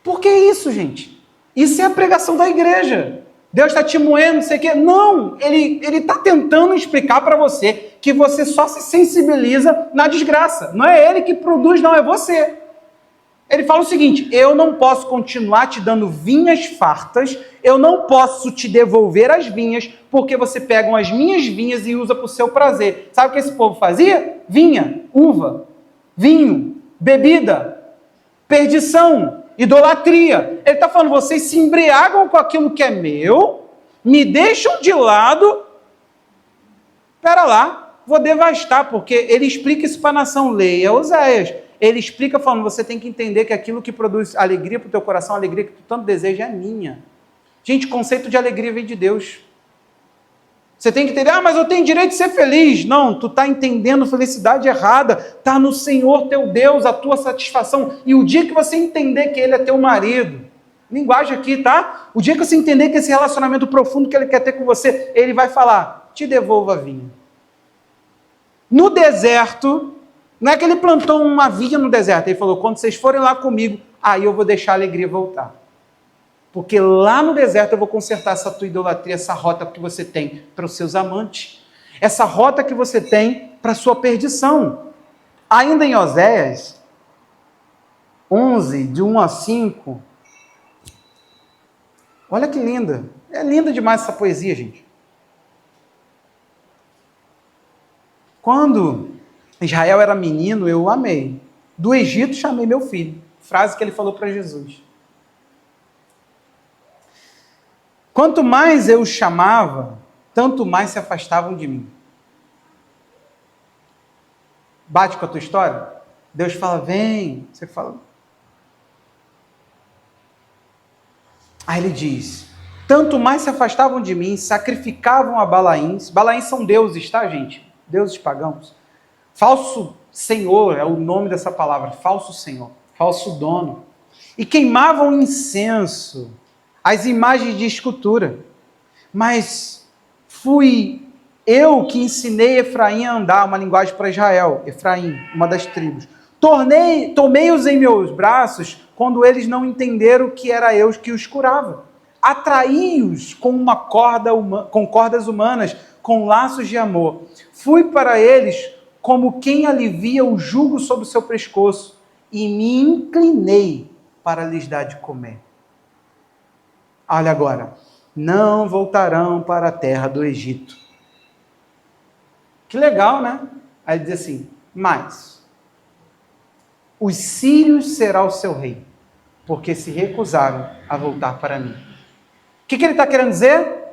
[SPEAKER 1] Por que isso, gente? Isso é a pregação da igreja. Deus está te moendo, não sei o quê. Não, ele está tentando explicar para você que você só se sensibiliza na desgraça. Não é ele que produz, não, é você. Ele fala o seguinte, eu não posso continuar te dando vinhas fartas, eu não posso te devolver as vinhas, porque você pega as minhas vinhas e usa para o seu prazer. Sabe o que esse povo fazia? Vinha, uva, vinho, bebida, perdição. Idolatria. Ele está falando, vocês se embriagam com aquilo que é meu, me deixam de lado, espera lá, vou devastar, porque ele explica isso para a nação. Leia Oséias. Ele explica falando, você tem que entender que aquilo que produz alegria para o teu coração, a alegria que tu tanto deseja é minha. Gente, o conceito de alegria vem de Deus. Você tem que entender, mas eu tenho direito de ser feliz. Não, tu está entendendo felicidade errada. Está no Senhor teu Deus, a tua satisfação. E o dia que você entender que Ele é teu marido, linguagem aqui, tá? O dia que você entender que esse relacionamento profundo que Ele quer ter com você, Ele vai falar, te devolvo a vinha. No deserto, não é que Ele plantou uma vinha no deserto. Ele falou, quando vocês forem lá comigo, aí eu vou deixar a alegria voltar. Porque lá no deserto eu vou consertar essa tua idolatria, essa rota que você tem para os seus amantes. Essa rota que você tem para a sua perdição. Ainda em Oséias 11, de 1 a 5. Olha que linda. É linda demais essa poesia, gente. Quando Israel era menino, eu o amei. Do Egito chamei meu filho. Frase que ele falou para Jesus. Quanto mais eu os chamava, tanto mais se afastavam de mim. Bate com a tua história? Deus fala, vem. Você fala. Aí ele diz, tanto mais se afastavam de mim, sacrificavam a Balaíns. Balaíns são deuses, tá, gente? Deuses pagãos. Falso senhor é o nome dessa palavra, falso senhor, falso dono. E queimavam incenso, as imagens de escultura. Mas fui eu que ensinei Efraim a andar, uma linguagem para Israel, Efraim, uma das tribos. Tomei-os em meus braços quando eles não entenderam que era eu que os curava. Atraí-os com com cordas humanas, com laços de amor. Fui para eles como quem alivia o jugo sobre o seu pescoço e me inclinei para lhes dar de comer. Olha agora, não voltarão para a terra do Egito. Que legal, né? Aí diz assim, mas os sírios será o seu rei, porque se recusaram a voltar para mim. O que ele está querendo dizer?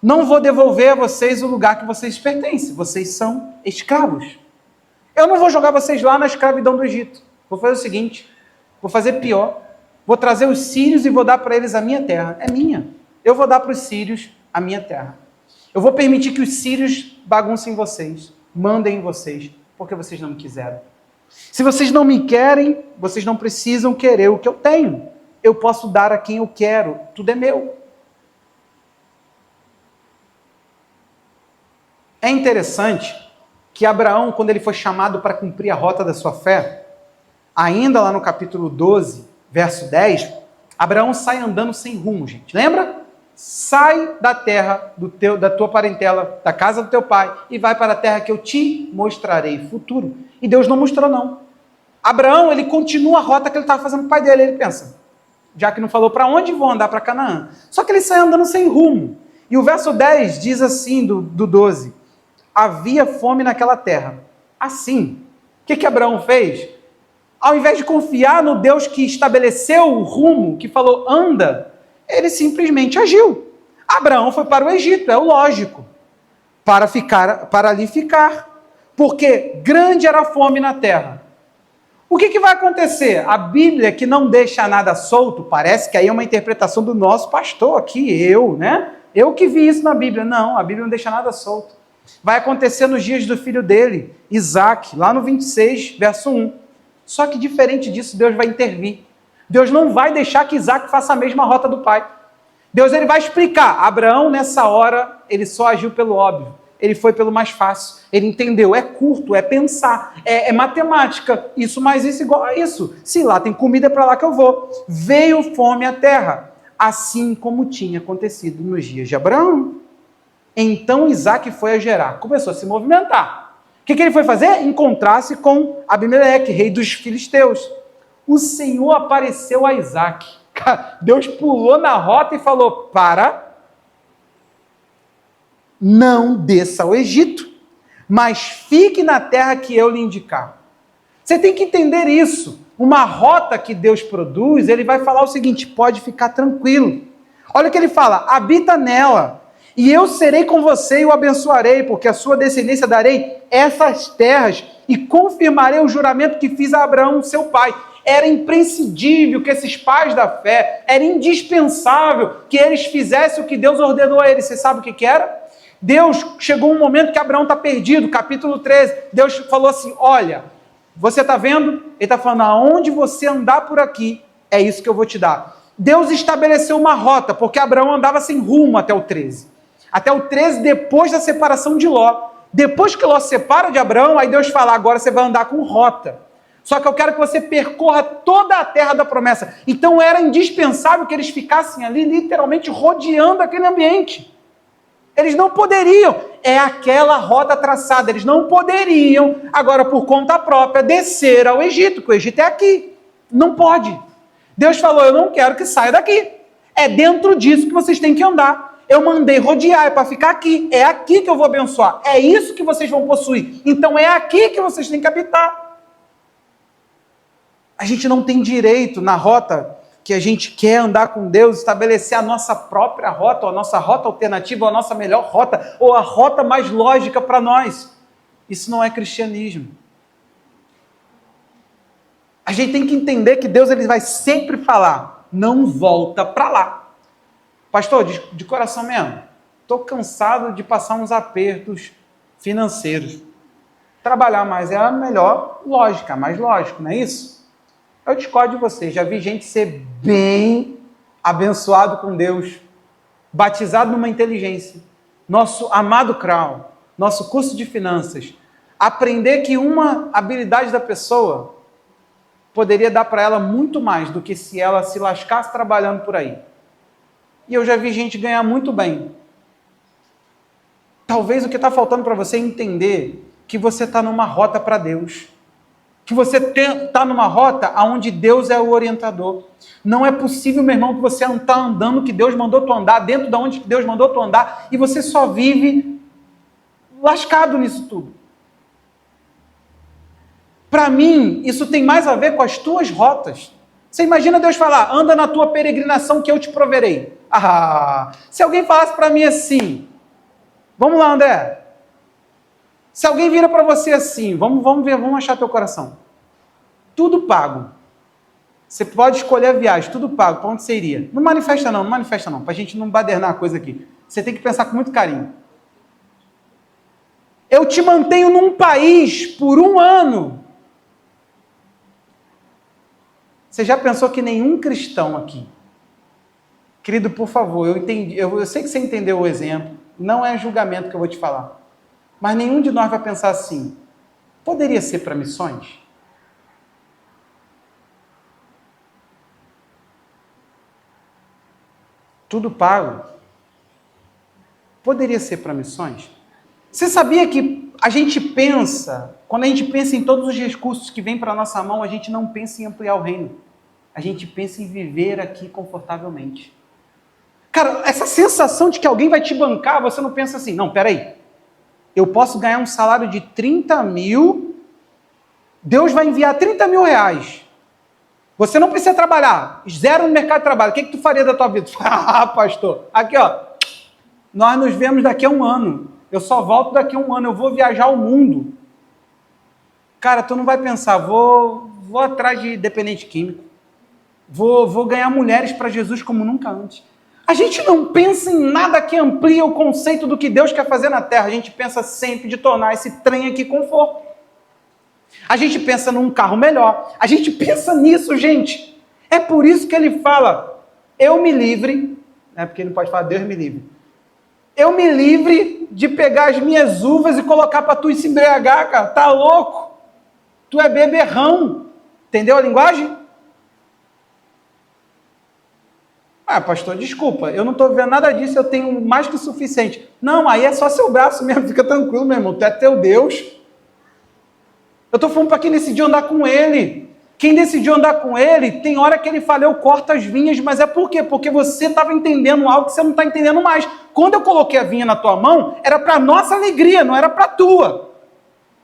[SPEAKER 1] Não vou devolver a vocês o lugar que vocês pertencem. Vocês são escravos. Eu não vou jogar vocês lá na escravidão do Egito. Vou fazer o seguinte, vou fazer pior. Vou trazer os sírios e vou dar para eles a minha terra. É minha. Eu vou dar para os sírios a minha terra. Eu vou permitir que os sírios baguncem vocês, mandem em vocês, porque vocês não me quiseram. Se vocês não me querem, vocês não precisam querer o que eu tenho. Eu posso dar a quem eu quero. Tudo é meu. É interessante que Abraão, quando ele foi chamado para cumprir a rota da sua fé, ainda lá no capítulo 12, verso 10, Abraão sai andando sem rumo, gente. Lembra? Sai da terra da tua parentela, da casa do teu pai, e vai para a terra que eu te mostrarei futuro. E Deus não mostrou, não. Abraão, ele continua a rota que ele estava fazendo com o pai dele. Ele pensa, já que não falou para onde, vou andar para Canaã. Só que ele sai andando sem rumo. E o verso 10 diz assim, do 12, havia fome naquela terra. Assim, o que Abraão fez? Ao invés de confiar no Deus que estabeleceu o rumo, que falou, anda, ele simplesmente agiu. Abraão foi para o Egito, é o lógico, para ali ficar, porque grande era a fome na terra. O que vai acontecer? A Bíblia, que não deixa nada solto, parece que aí é uma interpretação do nosso pastor aqui, né? Eu que vi isso na Bíblia. Não, a Bíblia não deixa nada solto. Vai acontecer nos dias do filho dele, Isaac, lá no 26, verso 1. Só que diferente disso, Deus vai intervir. Deus não vai deixar que Isaac faça a mesma rota do pai. Deus ele vai explicar. Abraão, nessa hora, ele só agiu pelo óbvio. Ele foi pelo mais fácil. Ele entendeu. É curto, é pensar. É matemática. Isso mais isso igual a isso. Se lá tem comida, é para lá que eu vou. Veio fome à terra, assim como tinha acontecido nos dias de Abraão. Então Isaac foi a Gerar. Começou a se movimentar. O que ele foi fazer? Encontrar-se com Abimeleque, rei dos filisteus. O Senhor apareceu a Isaac. Deus pulou na rota e falou, não desça ao Egito, mas fique na terra que eu lhe indicar. Você tem que entender isso. uma rota que Deus produz, ele vai falar o seguinte: pode ficar tranquilo. Olha o que ele fala: habita nela, e eu serei com você e o abençoarei, porque a sua descendência darei essas terras e confirmarei o juramento que fiz a Abraão, seu pai. Era imprescindível que esses pais da fé, era indispensável que eles fizessem o que Deus ordenou a eles. Você sabe o que era? Deus, chegou um momento que Abraão está perdido, capítulo 13, Deus falou assim: olha, você está vendo? Ele está falando: aonde você andar por aqui, é isso que eu vou te dar. Deus estabeleceu uma rota, porque Abraão andava sem rumo até o 13. Até o 13, depois da separação de Ló. Depois que Ló se separa de Abraão, aí Deus fala: agora você vai andar com rota. Só que eu quero que você percorra toda a terra da promessa. Então era indispensável que eles ficassem ali, literalmente rodeando aquele ambiente. Eles não poderiam, é aquela rota traçada, eles não poderiam, agora por conta própria, descer ao Egito, porque o Egito é aqui. Não pode. Deus falou: eu não quero que saia daqui. É dentro disso que vocês têm que andar. Eu mandei rodear, é para ficar aqui. É aqui que eu vou abençoar. É isso que vocês vão possuir. Então é aqui que vocês têm que habitar. A gente não tem direito, na rota que a gente quer andar com Deus, estabelecer a nossa própria rota, ou a nossa rota alternativa, ou a nossa melhor rota, ou a rota mais lógica para nós. Isso não é cristianismo. A gente tem que entender que Deus ele vai sempre falar: não volta para lá. Pastor, de coração mesmo, estou cansado de passar uns apertos financeiros. Trabalhar mais é a melhor lógica, mais lógico, não é isso? Eu discordo de você. Já vi gente ser bem abençoado com Deus, batizado numa inteligência. Nosso amado Crown, nosso curso de finanças, aprender que uma habilidade da pessoa poderia dar para ela muito mais do que se ela se lascasse trabalhando por aí. E eu já vi gente ganhar muito bem. Talvez o que está faltando para você é entender que você está numa rota para Deus. Que você está numa rota onde Deus é o orientador. Não é possível, meu irmão, que você está andando que Deus mandou tu andar, dentro de onde Deus mandou tu andar, e você só vive lascado nisso tudo. Para mim, isso tem mais a ver com as tuas rotas. Você imagina Deus falar: anda na tua peregrinação que eu te proverei. Se alguém falasse para mim assim, vamos lá, André. Se alguém vira para você assim, vamos ver, vamos achar teu coração. Tudo pago. Você pode escolher a viagem, tudo pago. Para onde você iria? Não manifesta não, para a gente não badernar a coisa aqui. Você tem que pensar com muito carinho. Eu te mantenho num país por 1 ano. Você já pensou que nenhum cristão aqui, querido, por favor, eu entendi, eu sei que você entendeu o exemplo, não é julgamento que eu vou te falar. Mas nenhum de nós vai pensar assim: poderia ser para missões? Tudo pago. Poderia ser para missões? Você sabia que a gente pensa, quando a gente pensa em todos os recursos que vêm para a nossa mão, a gente não pensa em ampliar o reino. A gente pensa em viver aqui confortavelmente. Cara, essa sensação de que alguém vai te bancar, você não pensa assim: não, peraí. Eu posso ganhar um salário de 30 mil, Deus vai enviar 30 mil reais. Você não precisa trabalhar, 0 no mercado de trabalho. O que tu faria da tua vida? Pastor, aqui ó, nós nos vemos daqui a 1 ano. Eu só volto daqui a 1 ano, eu vou viajar o mundo. Cara, tu não vai pensar: vou atrás de dependente químico. Vou ganhar mulheres para Jesus como nunca antes. A gente não pensa em nada que amplie o conceito do que Deus quer fazer na terra. A gente pensa sempre de tornar esse trem aqui conforto. A gente pensa num carro melhor. A gente pensa nisso, gente. É por isso que ele fala: eu me livre, não é porque ele não pode falar Deus me livre. Eu me livre de pegar as minhas uvas e colocar para tu se embriagar, cara. Tá louco? Tu é beberrão. Entendeu a linguagem? Pastor, desculpa, eu não estou vendo nada disso, eu tenho mais que o suficiente. Não, aí é só seu braço mesmo, fica tranquilo, meu irmão, tu é teu Deus. Eu estou falando para quem decidiu andar com ele. Quem decidiu andar com ele, tem hora que ele fala: eu corto as vinhas, mas é por quê? Porque você estava entendendo algo que você não está entendendo mais. Quando eu coloquei a vinha na tua mão, era para nossa alegria, não era para a tua.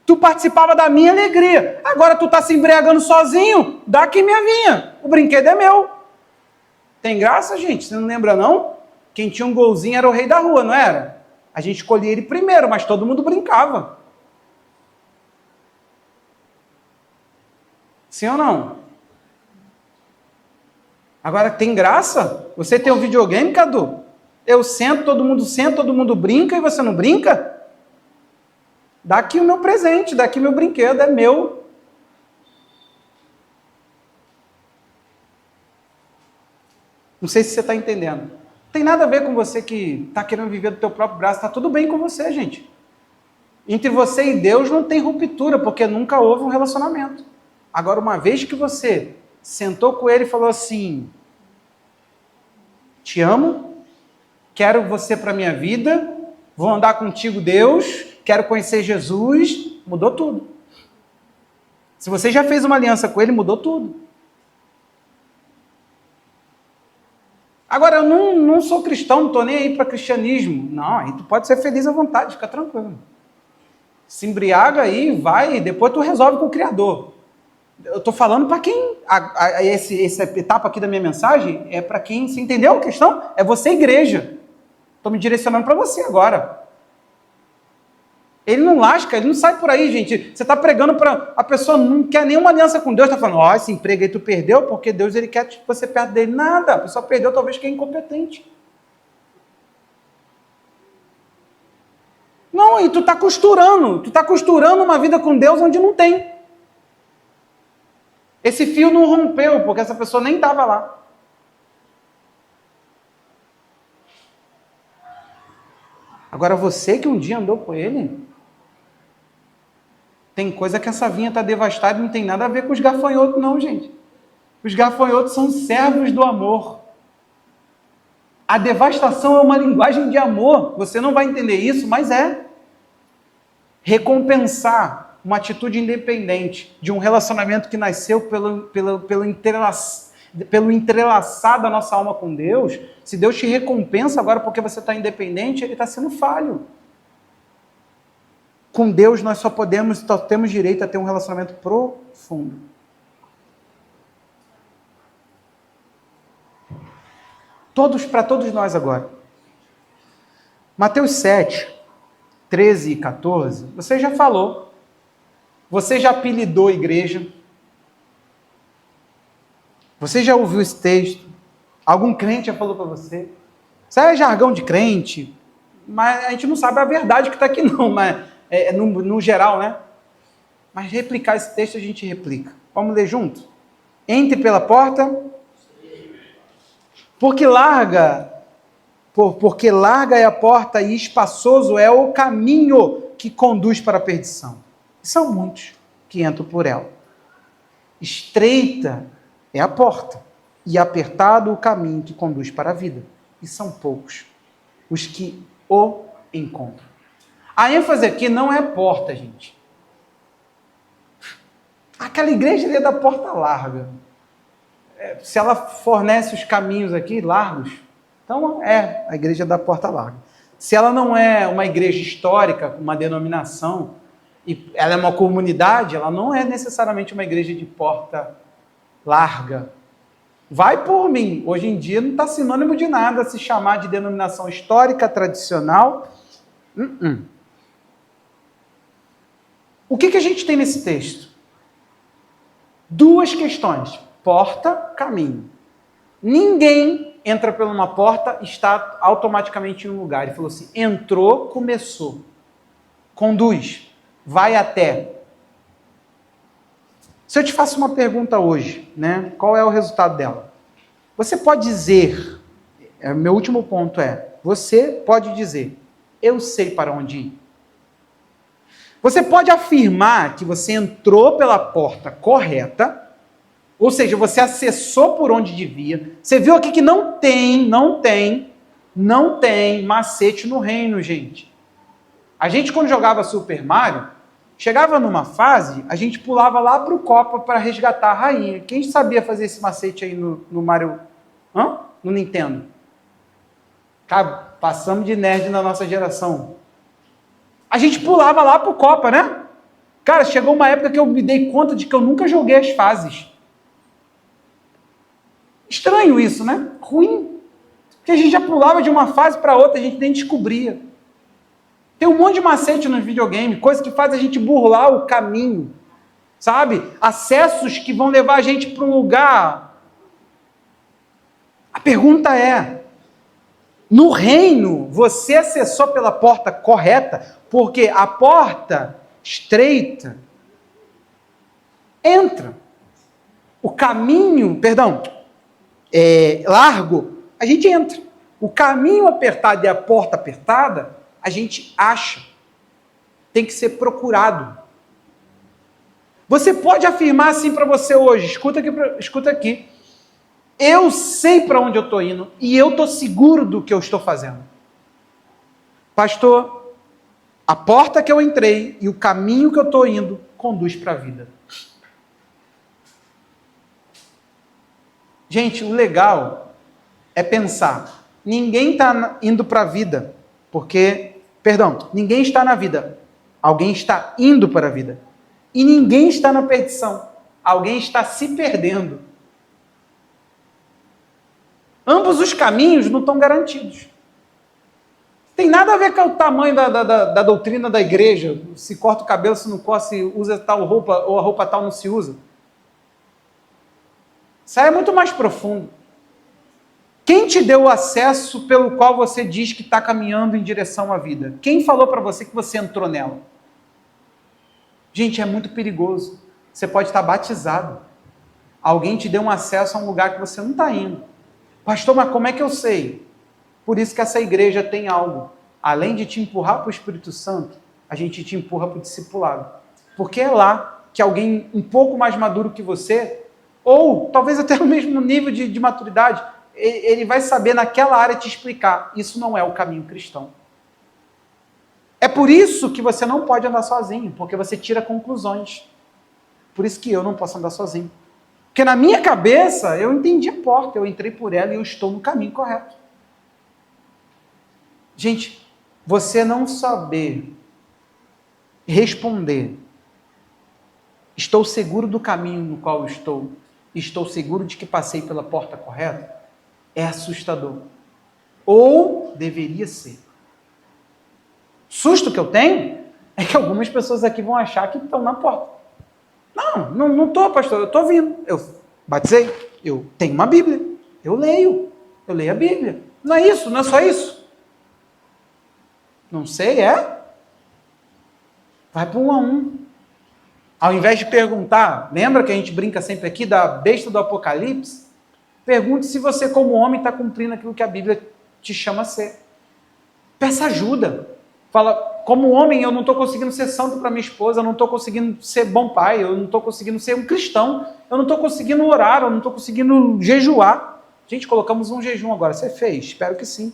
[SPEAKER 1] Tu participava da minha alegria. Agora tu tá se embriagando sozinho. Dá aqui minha vinha. O brinquedo é meu. Tem graça, gente? Você não lembra, não? Quem tinha um golzinho era o rei da rua, não era? A gente escolhia ele primeiro, mas todo mundo brincava. Sim ou não? Agora, tem graça? Você tem um videogame, Cadu? Eu sento, todo mundo brinca e você não brinca? Dá aqui o meu presente, dá aqui meu brinquedo, é meu. Não sei se você está entendendo. Não tem nada a ver com você que está querendo viver do teu próprio braço. Está tudo bem com você, gente. Entre você e Deus não tem ruptura, porque nunca houve um relacionamento. Agora, uma vez que você sentou com ele e falou assim: te amo, quero você para a minha vida, vou andar contigo, Deus, quero conhecer Jesus, mudou tudo. Se você já fez uma aliança com ele, mudou tudo. Agora, eu não sou cristão, não estou nem aí para cristianismo. Não, aí tu pode ser feliz à vontade, fica tranquilo. Se embriaga aí, vai, e depois tu resolve com o Criador. Eu estou falando para quem... Essa etapa aqui da minha mensagem é para quem... Você entendeu a questão? É você, igreja. Estou me direcionando para você agora. Ele não lasca, ele não sai por aí, gente. Você está pregando para... A pessoa não quer nenhuma aliança com Deus. Está falando, ó, esse emprego aí tu perdeu porque Deus ele quer você perto dele. Nada, a pessoa perdeu talvez porque é incompetente. Não, e tu está costurando uma vida com Deus onde não tem. Esse fio não rompeu, porque essa pessoa nem estava lá. Agora você que um dia andou com ele, tem coisa que essa vinha está devastada e não tem nada a ver com os gafanhotos não, gente. Os gafanhotos são servos do amor. A devastação é uma linguagem de amor. Você não vai entender isso, mas é. Recompensar uma atitude independente de um relacionamento que nasceu pelo entrelaçar da nossa alma com Deus. Se Deus te recompensa agora porque você está independente, ele está sendo falho. Com Deus nós só temos direito a ter um relacionamento profundo. Para todos nós agora. Mateus 7, 13 e 14, você já falou. Você já apelidou a igreja? Você já ouviu esse texto? Algum crente já falou para você? Isso é jargão de crente, mas a gente não sabe a verdade que está aqui não, mas no geral, né? Mas replicar esse texto a gente replica. Vamos ler junto? Entre pela porta, porque larga é a porta e espaçoso é o caminho que conduz para a perdição. São muitos que entram por ela. Estreita é a porta e apertado o caminho que conduz para a vida. E são poucos os que o encontram. A ênfase aqui não é porta, gente. Aquela igreja ali é da porta larga. Se ela fornece os caminhos aqui largos, então é a igreja da porta larga. Se ela não é uma igreja histórica, uma denominação, e ela é uma comunidade, ela não é necessariamente uma igreja de porta larga. Vai por mim. Hoje em dia não está sinônimo de nada se chamar de denominação histórica, tradicional. O que a gente tem nesse texto? Duas questões. Porta, caminho. Ninguém entra por uma porta e está automaticamente em um lugar. Ele falou assim, entrou, começou. Conduz. Vai até. Se eu te faço uma pergunta hoje, né? Qual é o resultado dela? Você pode dizer, meu último ponto você pode dizer, eu sei para onde ir. Você pode afirmar que você entrou pela porta correta, ou seja, você acessou por onde devia. Você viu aqui que não tem macete no reino, gente. A gente, quando jogava Super Mario, chegava numa fase, a gente pulava lá pro Copa para resgatar a rainha. Quem sabia fazer esse macete aí no Mario? No Nintendo? Cara, passamos de nerd na nossa geração. A gente pulava lá pro Copa, né? Cara, chegou uma época que eu me dei conta de que eu nunca joguei as fases. Estranho isso, né? Ruim. Porque a gente já pulava de uma fase para outra, a gente nem descobria. Tem um monte de macete nos videogames, coisa que faz a gente burlar o caminho, sabe? Acessos que vão levar a gente para um lugar. A pergunta é, no reino, você acessou pela porta correta? Porque a porta estreita entra. O caminho, largo, a gente entra. O caminho apertado e a porta apertada, a gente acha. Tem que ser procurado. Você pode afirmar assim para você hoje, escuta aqui. Eu sei para onde eu estou indo e eu estou seguro do que eu estou fazendo. Pastor, a porta que eu entrei e o caminho que eu estou indo conduz para a vida. Gente, o legal é pensar, ninguém está indo para a vida, ninguém está na vida, alguém está indo para a vida. E ninguém está na perdição, alguém está se perdendo. Ambos os caminhos não estão garantidos. Tem nada a ver com o tamanho da doutrina da igreja, se corta o cabelo, se não corta, se usa tal roupa, ou a roupa tal não se usa. Isso aí é muito mais profundo. Quem te deu o acesso pelo qual você diz que está caminhando em direção à vida? Quem falou para você que você entrou nela? Gente, é muito perigoso. Você pode estar batizado. Alguém te deu um acesso a um lugar que você não está indo. Pastor, mas como é que eu sei? Por isso que essa igreja tem algo. Além de te empurrar para o Espírito Santo, a gente te empurra para o discipulado. Porque é lá que alguém um pouco mais maduro que você, ou talvez até no mesmo nível de maturidade, ele vai saber naquela área te explicar. Isso não é o caminho cristão. É por isso que você não pode andar sozinho, porque você tira conclusões. Por isso que eu não posso andar sozinho. Porque na minha cabeça, eu entendi a porta, eu entrei por ela e eu estou no caminho correto. Gente, você não saber responder, estou seguro do caminho no qual eu estou seguro de que passei pela porta correta, é assustador. Ou deveria ser. Susto que eu tenho é que algumas pessoas aqui vão achar que estão na porta. Não estou, pastor, eu estou vindo. Eu batizei, eu tenho uma Bíblia, eu leio a Bíblia. Não é isso, não é só isso. Não sei, é? Vai para 1 a 1. Ao invés de perguntar, lembra que a gente brinca sempre aqui da besta do Apocalipse? Pergunte se você, como homem, está cumprindo aquilo que a Bíblia te chama a ser. Peça ajuda. Fala, como homem, eu não estou conseguindo ser santo para minha esposa, eu não estou conseguindo ser bom pai, eu não estou conseguindo ser um cristão, eu não estou conseguindo orar, eu não estou conseguindo jejuar. Gente, colocamos um jejum agora. Você fez? Espero que sim.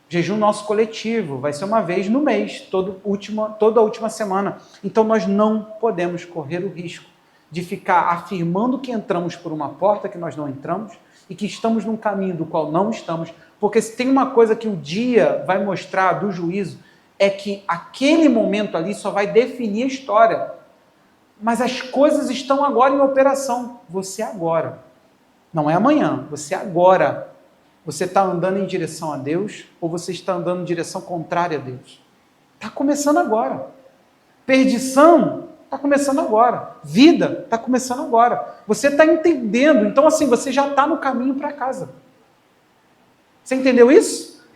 [SPEAKER 1] Jejum nosso coletivo, vai ser uma vez no mês, toda a última semana. Então nós não podemos correr o risco de ficar afirmando que entramos por uma porta que nós não entramos e que estamos num caminho do qual não estamos, porque se tem uma coisa que o dia vai mostrar do juízo, é que aquele momento ali só vai definir a história. Mas as coisas estão agora em operação. Você agora. Não é amanhã, você agora. Você está andando em direção a Deus ou você está andando em direção contrária a Deus? Está começando agora. Perdição está começando agora. Vida está começando agora. Você está entendendo. Então, assim, você já está no caminho para casa. Você entendeu isso?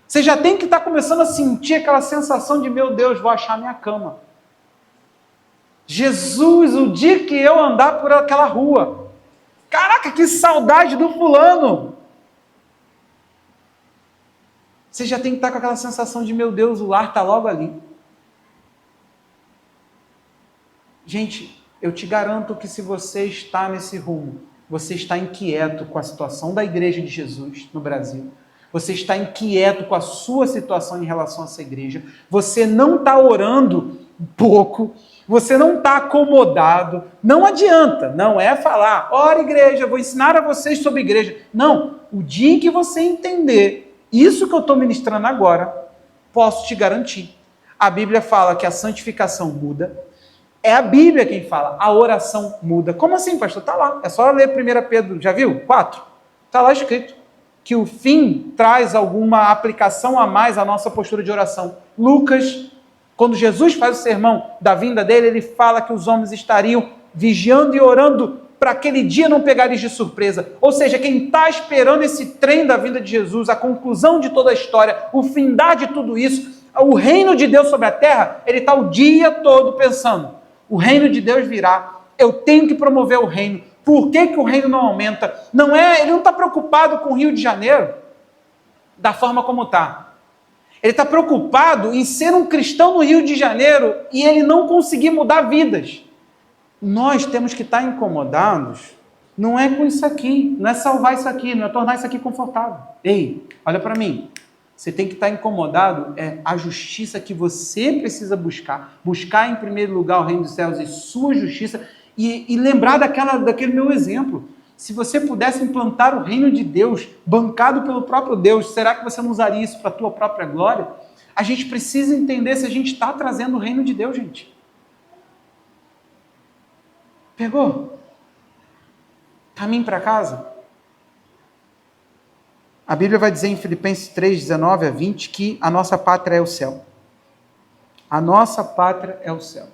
[SPEAKER 1] Você já tem que estar começando a sentir aquela sensação de, meu Deus, vou achar minha cama. Jesus, o dia que eu andar por aquela rua. Caraca, que saudade do fulano. Você já tem que estar com aquela sensação de, meu Deus, o lar está logo ali. Gente, eu te garanto que se você está nesse rumo, você está inquieto com a situação da Igreja de Jesus no Brasil, você está inquieto com a sua situação em relação a essa igreja, você não está orando pouco, você não está acomodado, não adianta, não é falar, ora igreja, vou ensinar a vocês sobre igreja. Não, o dia em que você entender isso que eu estou ministrando agora, posso te garantir, A Bíblia fala que a santificação muda. É a Bíblia quem fala, a oração muda. Como assim, pastor? Está lá. É só ler 1 Pedro, já viu? 4. Está lá escrito que o fim traz alguma aplicação a mais à nossa postura de oração. Lucas, quando Jesus faz o sermão da vinda dele, ele fala que os homens estariam vigiando e orando para aquele dia não pegar eles de surpresa. Ou seja, quem está esperando esse trem da vinda de Jesus, a conclusão de toda a história, o findar de tudo isso, o reino de Deus sobre a terra, ele está o dia todo pensando, o reino de Deus virá, eu tenho que promover o reino. Por que o reino não aumenta? Ele não está preocupado com o Rio de Janeiro, da forma como está. Ele está preocupado em ser um cristão no Rio de Janeiro e ele não conseguir mudar vidas. Nós temos que estar incomodados, não é com isso aqui, não é salvar isso aqui, não é tornar isso aqui confortável. Ei, olha para mim, você tem que estar incomodado, é a justiça que você precisa buscar em primeiro lugar o reino dos céus e sua justiça, e lembrar daquele meu exemplo. Se você pudesse implantar o reino de Deus, bancado pelo próprio Deus, será que você não usaria isso para a tua própria glória? A gente precisa entender se a gente está trazendo o reino de Deus, gente. Pegou? Caminho para casa? A Bíblia vai dizer em Filipenses 3, 19 a 20, que a nossa pátria é o céu. A nossa pátria é o céu.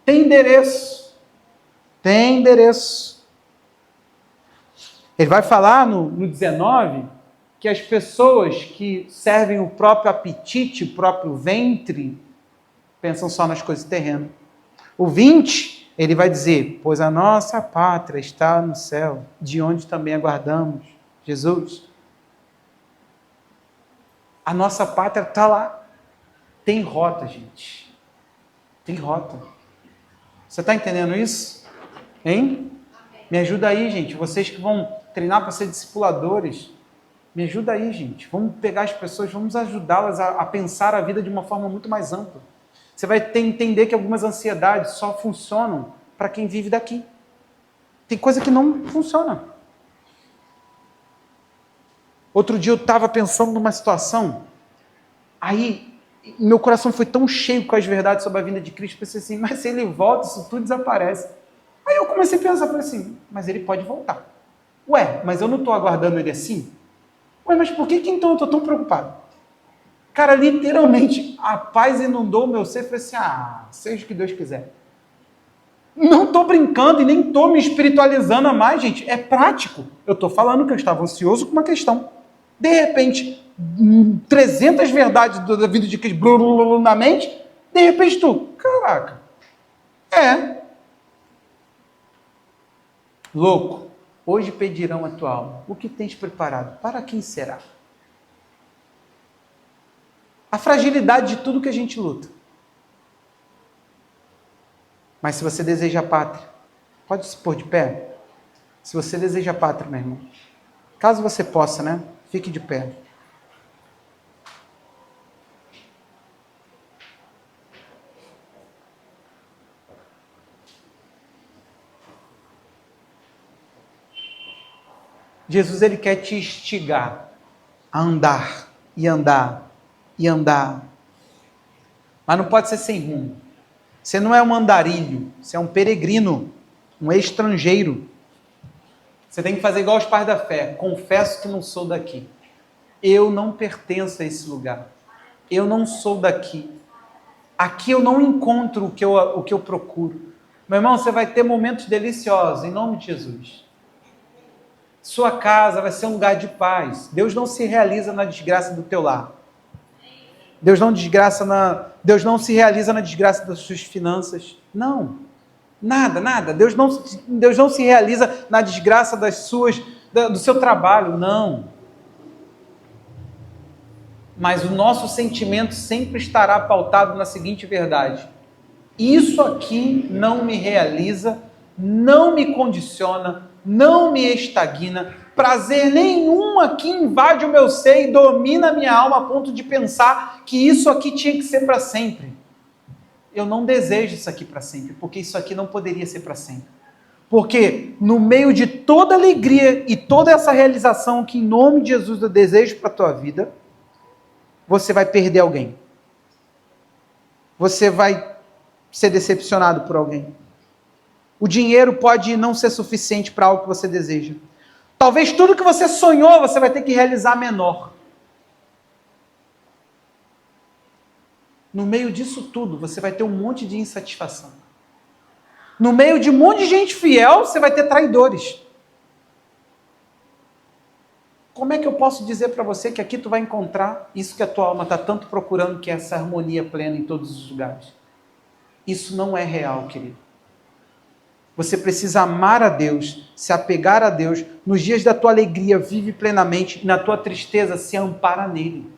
[SPEAKER 1] Tem endereço. Tem endereço. Ele vai falar no 19 que as pessoas que servem o próprio apetite, o próprio ventre, pensam só nas coisas terrenas. O 20, ele vai dizer, pois a nossa pátria está no céu, de onde também aguardamos Jesus. A nossa pátria está lá. Tem rota, gente. Tem rota. Você está entendendo isso? Hein? Me ajuda aí, gente. Vocês que vão treinar para ser discipuladores, me ajuda aí, gente. Vamos pegar as pessoas, vamos ajudá-las a pensar a vida de uma forma muito mais ampla. Você vai entender que algumas ansiedades só funcionam para quem vive daqui. Tem coisa que não funciona. Outro dia eu estava pensando numa situação, aí meu coração foi tão cheio com as verdades sobre a vinda de Cristo, pensei assim, mas se ele volta, isso tudo desaparece. Aí eu comecei a pensar, falei assim, mas ele pode voltar. Ué, mas eu não estou aguardando ele assim? Ué, mas por que então eu estou tão preocupado? Cara, literalmente, a paz inundou o meu ser, falei assim, seja o que Deus quiser. Não estou brincando e nem estou me espiritualizando a mais, gente, é prático. Eu estou falando que eu estava ansioso com uma questão. De repente, 300 verdades da vida de Cristo na mente, de repente caraca, louco, hoje pedirão a tua alma. O que tens preparado? Para quem será? A fragilidade de tudo que a gente luta. Mas se você deseja a pátria, pode se pôr de pé? Se você deseja a pátria, meu irmão, caso você possa, né? Fique de pé. Jesus, ele quer te instigar a andar, e andar, e andar. Mas não pode ser sem rumo. Você não é um andarilho, você é um peregrino, um estrangeiro. Você tem que fazer igual os pais da fé. Confesso que não sou daqui. Eu não pertenço a esse lugar. Eu não sou daqui. Aqui eu não encontro o que eu procuro. Meu irmão, você vai ter momentos deliciosos, em nome de Jesus. Sua casa vai ser um lugar de paz. Deus não se realiza na desgraça do teu lar. Deus não se realiza na desgraça das suas finanças. Não. Nada. Deus não se realiza na desgraça do seu trabalho. Não. Mas o nosso sentimento sempre estará pautado na seguinte verdade. Isso aqui não me realiza, não me condiciona, não me estagna. Prazer nenhum aqui invade o meu ser e domina a minha alma a ponto de pensar que isso aqui tinha que ser para sempre. Eu não desejo isso aqui para sempre, porque isso aqui não poderia ser para sempre. Porque no meio de toda alegria e toda essa realização que em nome de Jesus eu desejo para a tua vida, você vai perder alguém. você vai ser decepcionado por alguém. O dinheiro pode não ser suficiente para algo que você deseja. Talvez tudo que você sonhou, você vai ter que realizar menor. No meio disso tudo, você vai ter um monte de insatisfação. No meio de um monte de gente fiel, você vai ter traidores. Como é que eu posso dizer para você que aqui tu vai encontrar isso que a tua alma está tanto procurando, que é essa harmonia plena em todos os lugares? Isso não é real, querido. Você precisa amar a Deus, se apegar a Deus. Nos dias da tua alegria, vive plenamente. E na tua tristeza, se ampara nele.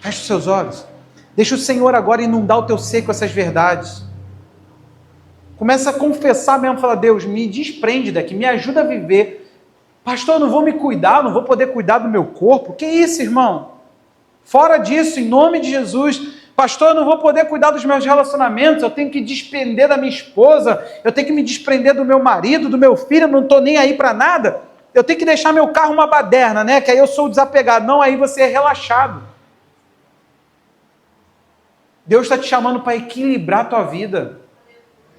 [SPEAKER 1] Feche os seus olhos. Deixa o Senhor agora inundar o teu ser com essas verdades. Começa a confessar mesmo. Fala, Deus, me desprende daqui, me ajuda a viver. Pastor, eu não vou me cuidar, não vou poder cuidar do meu corpo. Que isso, irmão? Fora disso, em nome de Jesus. Pastor, eu não vou poder cuidar dos meus relacionamentos, eu tenho que desprender da minha esposa, eu tenho que me desprender do meu marido, do meu filho, eu não estou nem aí para nada. Eu tenho que deixar meu carro uma baderna, né? Que aí eu sou desapegado. Não, aí você é relaxado. Deus está te chamando para equilibrar a tua vida.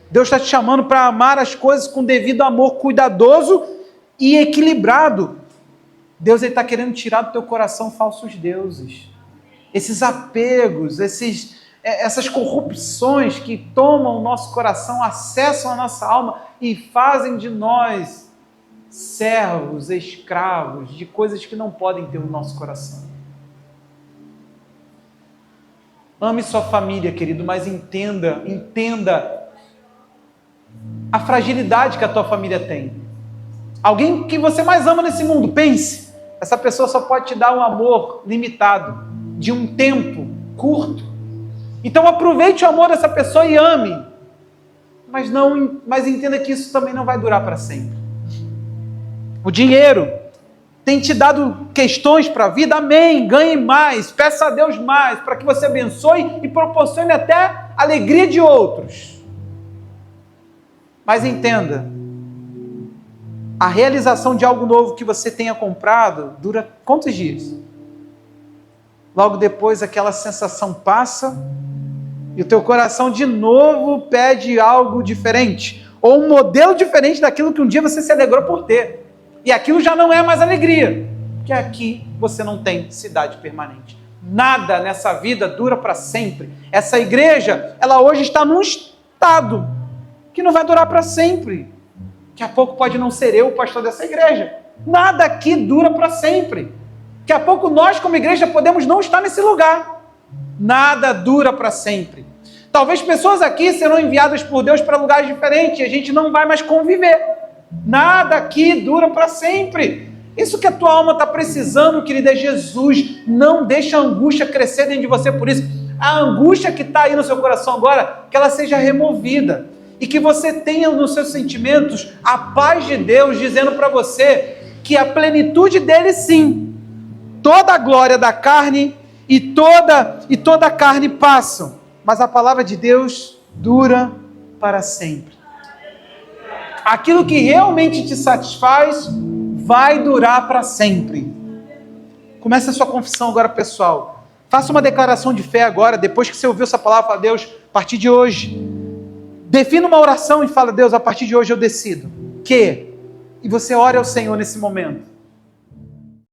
[SPEAKER 1] Deus está te chamando para amar as coisas com devido amor cuidadoso e equilibrado. Deus está querendo tirar do teu coração falsos deuses. Esses apegos, essas corrupções que tomam o nosso coração, acessam a nossa alma e fazem de nós servos, escravos de coisas que não podem ter no nosso coração. Ame sua família, querido, mas entenda a fragilidade que a tua família tem. Alguém que você mais ama nesse mundo, pense, essa pessoa só pode te dar um amor limitado, de um tempo curto. Então aproveite o amor dessa pessoa e ame. Mas entenda que isso também não vai durar para sempre. O dinheiro tem te dado questões para a vida, amém, ganhe mais, peça a Deus mais, para que você abençoe e proporcione até alegria de outros. Mas entenda, a realização de algo novo que você tenha comprado dura quantos dias? Logo depois aquela sensação passa e o teu coração de novo pede algo diferente, ou um modelo diferente daquilo que um dia você se alegrou por ter. E aquilo já não é mais alegria, porque aqui você não tem cidade permanente. Nada nessa vida dura para sempre. Essa igreja, ela hoje está num estado que não vai durar para sempre. Daqui a pouco pode não ser eu o pastor dessa igreja. Nada aqui dura para sempre. Daqui a pouco nós, como igreja, podemos não estar nesse lugar. Nada dura para sempre. Talvez pessoas aqui serão enviadas por Deus para lugares diferentes e a gente não vai mais conviver. Nada aqui dura para sempre. Isso que a tua alma está precisando, querida, é Jesus. Não deixa a angústia crescer dentro de você por isso. A angústia que está aí no seu coração agora, que ela seja removida. E que você tenha nos seus sentimentos a paz de Deus, dizendo para você que a plenitude dele sim. Toda a glória da carne e toda a carne passam, mas a palavra de Deus dura para sempre. Aquilo que realmente te satisfaz vai durar para sempre. Comece a sua confissão agora, pessoal. Faça uma declaração de fé agora, depois que você ouviu essa palavra, fala, Deus, a partir de hoje, defina uma oração e fala, Deus, a partir de hoje eu decido que, e você ore ao Senhor nesse momento.